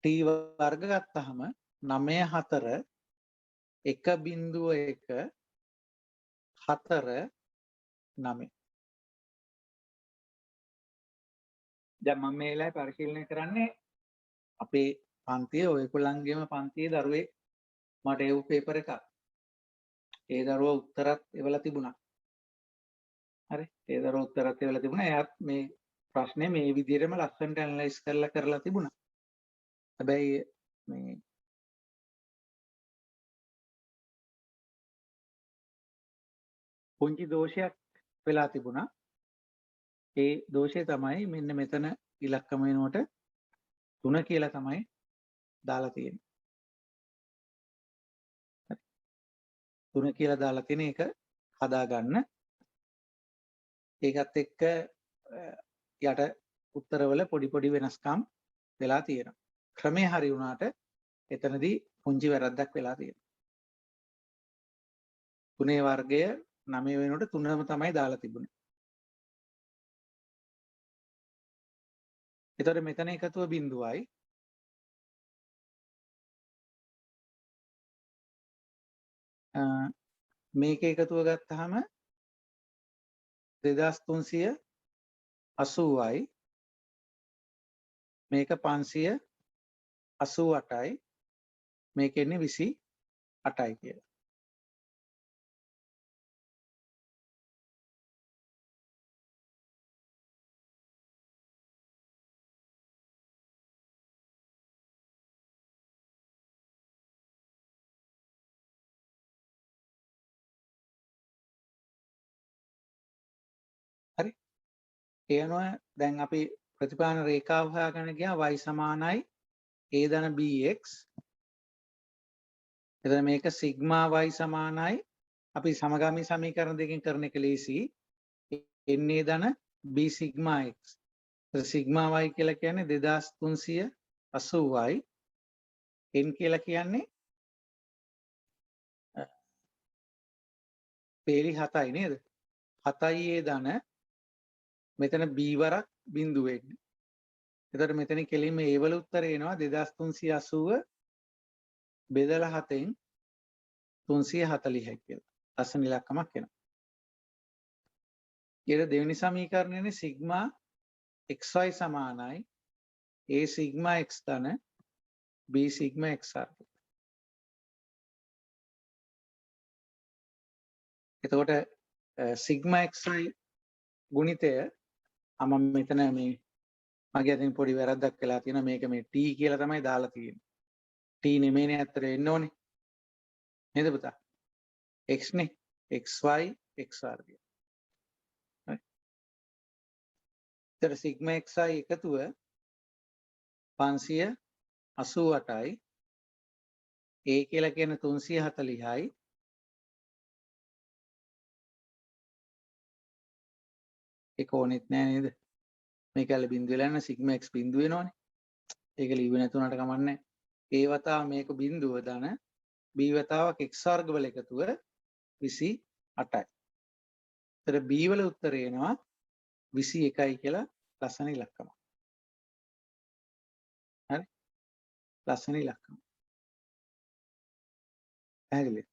A: t වර්ග ගත්තාම 94 1.1 4 9. දැන් මම මේ වෙලාවේ පරිශීලනය කරන්නේ අපේ පන්තියේ ඔයගොල්ලන්ගේම පන්තියේ දරුවෙක් මට ඒව පේපර් එකක්. ඒ දරුවා උත්තරත් එවලා තිබුණා. හරි. ඒ දරුවා උත්තරත් එවලා තිබුණා. එයාත් මේ ප්‍රශ්නේ මේ විදිහටම ලස්සනට ඇනලයිස් කරලා තිබුණා. හැබැයි මේ පුංචි දෝෂයක් වෙලා තිබුණා. ඒ දෝෂය තමයි මෙන්න මෙතන ඉලක්කම වෙනුවට 3 කියලා තමයි දාලා තියෙන්නේ. 3 කියලා දාලා තියෙන එක හදාගන්න. ඒකත් එක්ක යට උත්තරවල පොඩි වෙනස්කම් වෙලා තියෙනවා. ක්‍රමය හරි වුණාට එතනදී පුංචි වැරද්දක් වෙලා තියෙනවා. 3 වර්ගය 9 වෙනකොට 3ම තමයි දාලා තිබුණේ. එතකොට මෙතන එකතුව බිඳුවයි. මේක එකතුව ගත්තාම 2380යි. මේක 588යි. මේක එන්නේ 28යි කියලා. හරි. ඒ අනුව දැන් අපි ප්‍රතිපාදන රේඛාව හොයාගෙන ගියා y සමානයි a ධන bx. එතන මේක සිග්මා y සමානයි අපි සමගාමී සමීකරණ දෙකෙන් කරන එක ලේසි. na ධන b sigma x. Sigma y කියලා කියන්නේ 2380යි. n කියලා කියන්නේ පේලි 7යි නේද? 7යි a ධන මෙතන b වරක් බිඳුව වෙන්නේ. එතකොට මෙතන කෙලින්ම a වල උත්තරේ එනවා 2380 බෙදලා 7න් 340යි කියලා. ලස්සන ඉලක්කමක් එනවා. ඊට දෙවෙනි සමීකරණයනේ සිග්මා xy සමානයි a සිග්මා x ධන b සිග්මා xr. එතකොට සිග්මා xy ගුණිතය මම මෙතන මේ මගේ අතින් පොඩි වැරද්දක් වෙලා තියෙනවා. මේක මේ t කියලා තමයි දාලා තියෙන්නේ. t නෙමෙයිනේ අතර එන්න ඕනේ. නේද පුතා? x නේ. xy xr කියන. හරි. ඊට සිග්මා xy එකතුව 588යි. a කියලා කියන 340යි. ඒක ඕනෙත් නෑ නේද? මේක ඇල බිඳු වෙලා යන සිග්මා x බිඳු වෙනවනේ. ඒක ලිව්වේ නැතුණාට කමන්නේ. a වතාව මේක බිඳුව ධන b වතාවක් x වර්ග වල එකතුව 28යි. ඒතර b වල උත්තරේ එනවා 21යි කියලා ලස්සන ඉලක්කමක්. හරි? ලස්සන ඉලක්කමක්. පැහැදිලිද?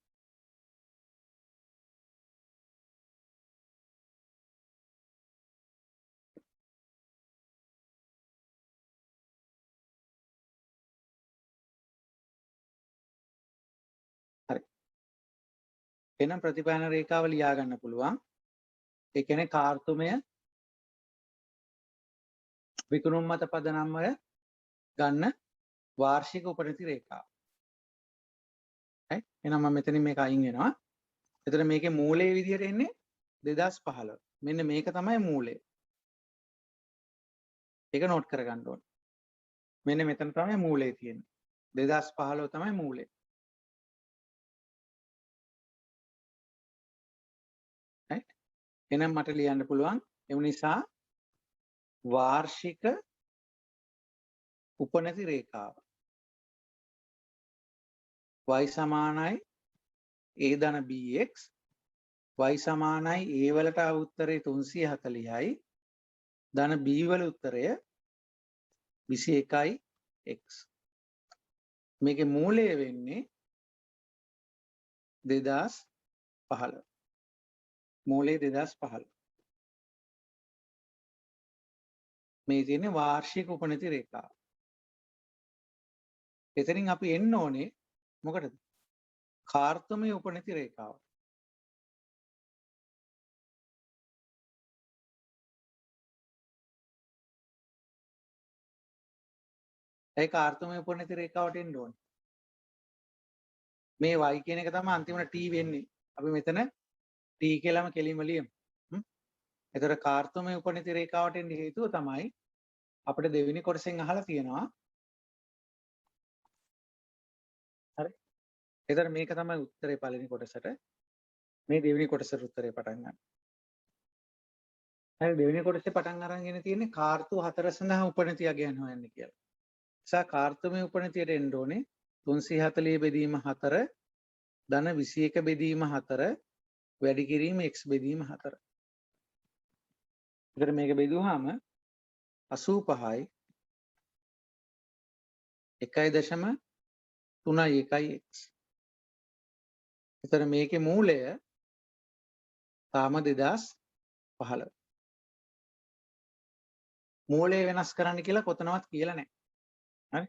A: හරි. එහෙනම් ප්‍රතිපාදන රේඛාව ලියා ගන්න පුළුවන්. ඒ කියන්නේ කාර්තුමය විකුණුම් මත පදනම්වල ගන්න වාර්ෂික උපරිති රේඛාව. හරි. එහෙනම් මම මෙතනින් මේක අයින් වෙනවා. එතන මේකේ මූලයේ විදිහට එන්නේ 2015. මෙන්න මේක තමයි මූලය. ඒක නෝට් කරගන්න ඕනේ. මෙන්න මෙතන තමයි මූලය තියෙන්නේ. 2015 තමයි මූලය. හරි. එහෙනම් මට ලියන්න පුළුවන් ඒ නිසා වාර්ෂික උපනති රේඛාව y සමානයි a ධන bx y සමානයි a වලට උත්තරේ 340යි ධන b වල උත්තරය 21යි x. මේකේ මූලය වෙන්නේ 2015. මූලය 2015. මේ තියෙන්නේ වාර්ෂික උපනති රේඛාව. එතනින් අපි එන්න ඕනේ මොකටද? කාර්තුමය උපනති රේඛාව. ඒ කාර්තුමය උපනති රේඛාවට එන්න ඕනේ. මේ y කියන එක තමයි අන්තිමට t වෙන්නේ. අපි මෙතන t කියලාම කෙලින්ම ලියමු. එතකොට කාර්තුමය උපනති රේඛාවට එන්න හේතුව තමයි අපිට දෙවෙනි කොටසෙන් අහලා තියෙනවා. හරි. එතකොට මේක තමයි උත්තරේ පළවෙනි කොටසට. මේ දෙවෙනි කොටසට උත්තරේ පටන් ගන්න. හරි දෙවෙනි කොටසේ පටන් අරගෙන තියෙන්නේ කාර්තු 4 සඳහා උපනතිය ගැන හොයන්න කියලා. නිසා කාර්තුමය උපනතියට එන්න ඕනේ 340 බෙදීම 4 ධන 21 බෙදීම 4 වැඩි කිරීම x බෙදීම 4. එතකොට මේක බෙදුවාම 85යි 1.31x. එතකොට මේකේ මූලය තාම 2015. මූලය වෙනස් කරන්න කියලා කොතනවත් කියලා නැහැ. හරි?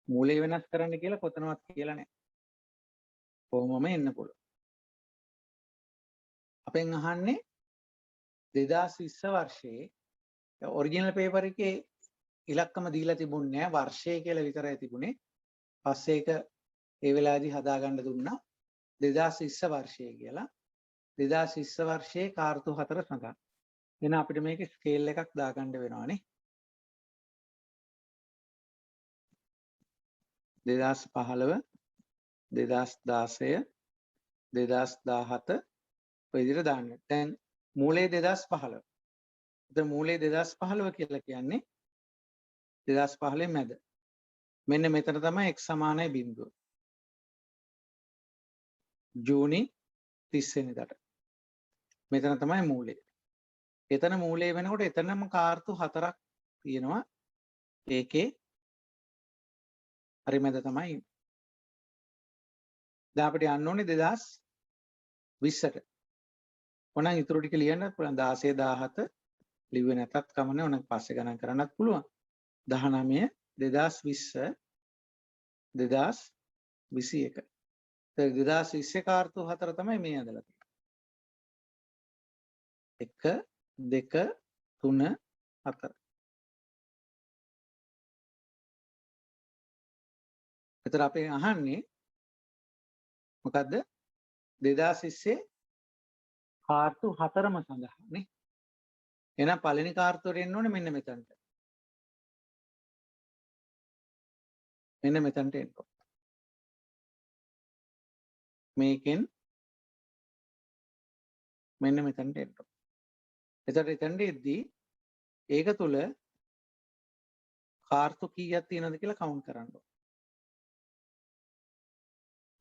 A: මූලය වෙනස් කරන්න කියලා කොතනවත් කියලා නැහැ. කොහොමම එන්න පුළුවන්. අපෙන් අහන්නේ 2020 වර්ෂයේ ඔරිජිනල් පේපර් එකේ ඉලක්කම දීලා තිබුණේ නැහැ. වර්ෂය කියලා විතරයි තිබුණේ. පස්සේ ඒක ඒ වෙලාවේදී හදාගන්න දුන්නා 2020 වර්ෂය කියලා. 2020 වර්ෂයේ කාර්තු 4 සඳහා. එහෙනම් අපිට මේකේ ස්කේල් එකක් දාගන්න වෙනවානේ. 2015 2016 2017 ඔය විදිහට දාන්න. දැන් මූලයේ 2015. දැන් මූලයේ 2015 කියලා කියන්නේ 2015 මැද. මෙන්න මෙතන තමයි x සමානයි බිඳුව. ජූනි 30 වෙනිදාට. මෙතන තමයි මූලය. එතන මූලය වෙනකොට එතනම කාර්තු 4ක් තියෙනවා. ඒකේ හරි මැද තමයි ඉන්නේ. දැන් අපිට යන්න ඕනේ 2020ට. ඕනනම් ඊටු ටික ලියන්න පුළුවන් 16 17 ලිව්වේ නැතත් කමන්නේ ඕනනම් පස්සේ ගණන් කරන්නත් පුළුවන්. 19 2020 2021. ඒ 2020 කාර්තු 4 තමයි මේ ඇදලා තියෙන්නේ. 1 2 3 4. එතන අපෙන් අහන්නේ මොකද්ද 2020 කාර්තු 4ම සඳහා නේ. එහෙනම් පළවෙනි කාර්තුවට එන්න ඕනේ මෙන්න මෙතනට. මෙන්න මෙතනට එන්න ඕනේ. මේකෙන් මෙන්න මෙතනට එන්න ඕනේ. එතකොට එතනට එද්දී ඒක තුල කාර්තු කීයක් තියෙනවද කියලා කවුන්ට් කරන්න ඕනේ.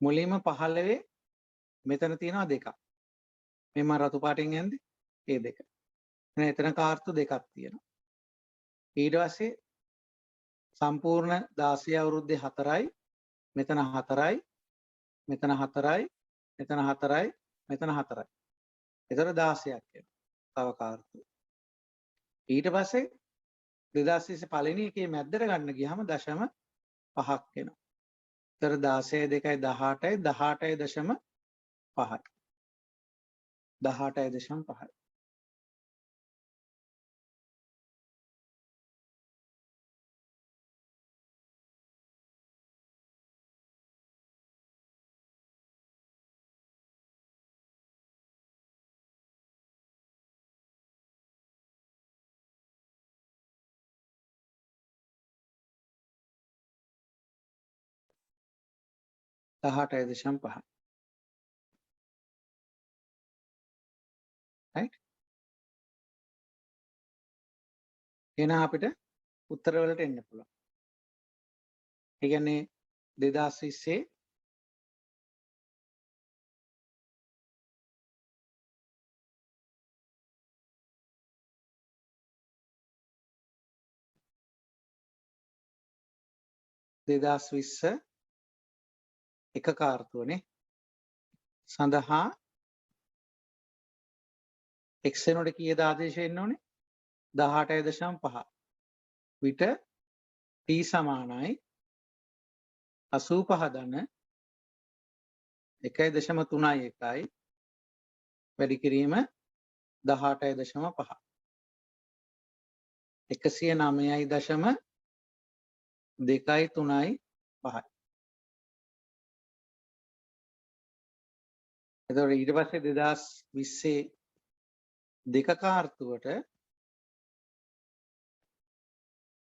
A: මුලින්ම 15 මෙතන තියෙනවා දෙකක්. මේ මම රතු පාටින් යන්නේ ඒ දෙක. එහෙනම් එතන කාර්තු දෙකක් තියෙනවා. ඊට පස්සේ සම්පූර්ණ 16 අවුරුද්දේ 4යි මෙතන 4යි මෙතන 4යි මෙතන 4යි මෙතන 4යි. එතන 16ක් වෙනවා. තව කාර්තු. ඊට පස්සේ 2020 පළවෙනි එකේ මැද්දට ගන්න ගියාම දශම 5ක් වෙනවා. එතන 16 2යි 18යි 18.5යි 18.5යි. right? එහෙනම් අපිට උත්තර වලට එන්න පුළුවන්. ඒ කියන්නේ 2020 2020 එක කාර්තුවනේ සඳහා x වෙනකොට කීයද ආදේශ වෙන්න ඕනේ 18.5 විට t සමානයි 85 ධන 1.31 වැඩි කිරීම 18.5 109.235 එතකොට ඊට පස්සේ 2020 දෙක කාර්තුවට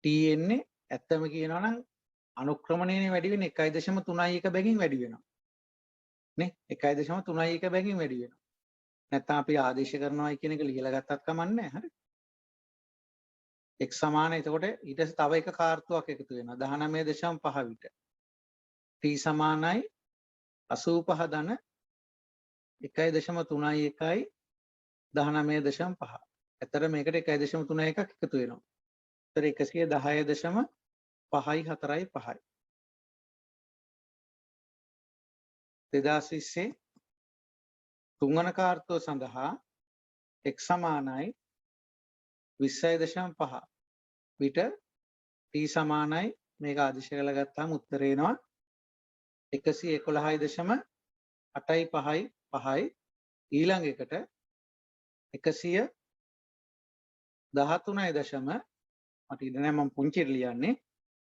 A: T එන්නේ ඇත්තම කියනවා නම් අනුක්‍රමණයනේ වැඩි වෙන්නේ 1.31 බැගින් වැඩි වෙනවා නේ 1.31 බැගින් වැඩි වෙනවා නැත්නම් අපි ආදේශ කරනවායි කියන එක ලියලා ගත්තත් කමක් නැහැ හරි x සමාන එතකොට ඊට පස්සේ තව එක කාර්තුවක් එකතු වෙනවා 19.5 විට t සමානයි 85 ධන 1.31 19.5 ඇත්තට මේකට 1.31ක් එකතු වෙනවා ඒතර 110.545 2020 තුන්වන කාර්තුව සඳහා x සමානයි 20.5 විට t සමානයි මේක ආදේශ කරලා ගත්තාම උත්තරේ එනවා 111.855 ඊළඟ එකට 113. මට ඉඳ නැහැ මම පුංචිට ලියන්නේ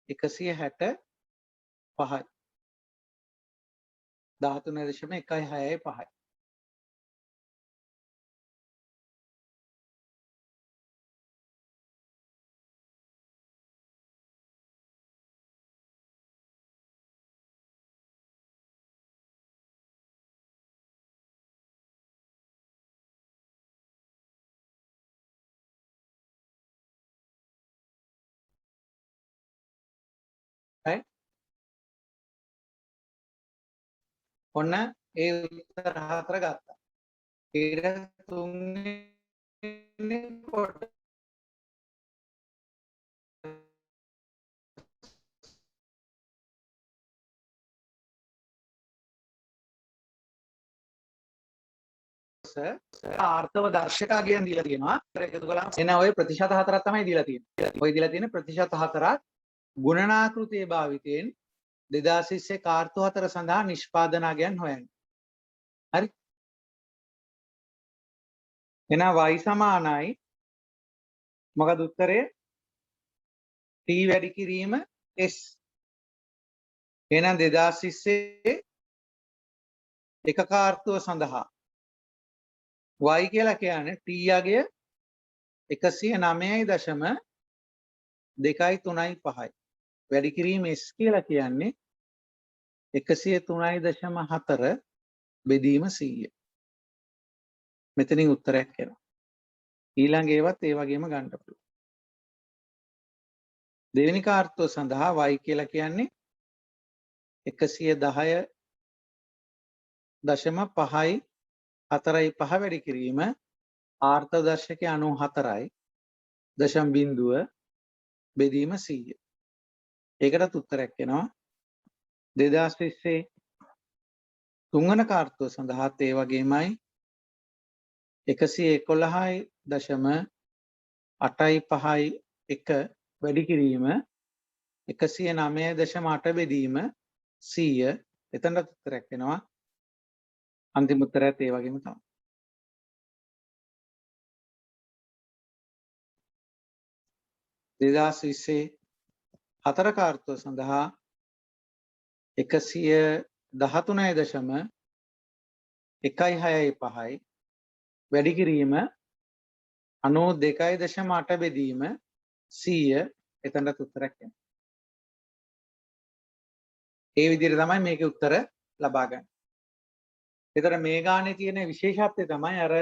A: 165 13.165 right ඔන්න ඒ උත්තර හතර ගත්තා ඊට තුන්වෙනි කොට ආර්ථව දර්ශකයන් දීලා තියෙනවා එකතු කළාම එන ඔය ප්‍රතිශත හතරක් තමයි දීලා තියෙන්නේ ඔය දීලා තියෙන ප්‍රතිශත හතරක් ගුණනාකෘතියේ භාවිතයෙන් 2020 කාර්තු හතර සඳහා නිෂ්පාදනාගයන් හොයන්න හරි එහෙනම් y සමානයි මොකද උත්තරය t වැඩි කිරීම s එහෙනම් 2020 එක කාර්තුව සඳහා y කියලා කියන්නේ t යගේ 109.235 වැඩි කිරීම s කියලා කියන්නේ 103.4 බෙදීම 100 මෙතනින් උත්තරයක් එනවා ඊළඟ ඒවත් ඒ වගේම ගන්න පුළුවන් දෙවෙනි කාර්තුව සඳහා y කියලා කියන්නේ 110.545 වැඩි කිරීම ආර්ථ දර්ශකයේ 94යි දශම බිංදුව බෙදීම 100 ඒකටත් උත්තරයක් එනවා 2020 තුන්වන කාර්තුව සඳහාත් ඒ වගේමයි 111.851 වැඩි කිරීම 109.8 බෙදීම 100 එතනට උත්තරයක් එනවා අන්තිම උත්තරයත් ඒ වගේම තමයි දෙදාස් විස්සේ හතර කාර්තුව සඳහා 113.165 වැඩි කිරීම 92.8 බෙදීම 100 එතනට උත්තරයක් එනවා ඒ විදිහට තමයි මේකේ උත්තර ලබා ගන්න. ඒතර මේ ගානේ තියෙන විශේෂත්වය තමයි අර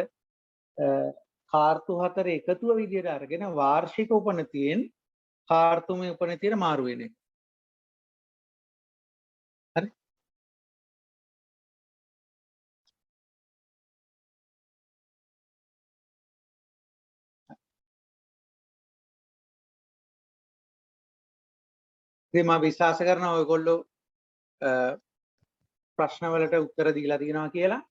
A: කාර්තු හතර එකතුව විදිහට අරගෙන වාර්ෂික උපනතියෙන් කාර්තුමේ උපනතියට මාරු වෙන එක. හරි? ඉතින් මම විශ්වාස කරනවා ඔයගොල්ලෝ ප්‍රශ්න වලට උත්තර දීලා තියෙනවා කියලා.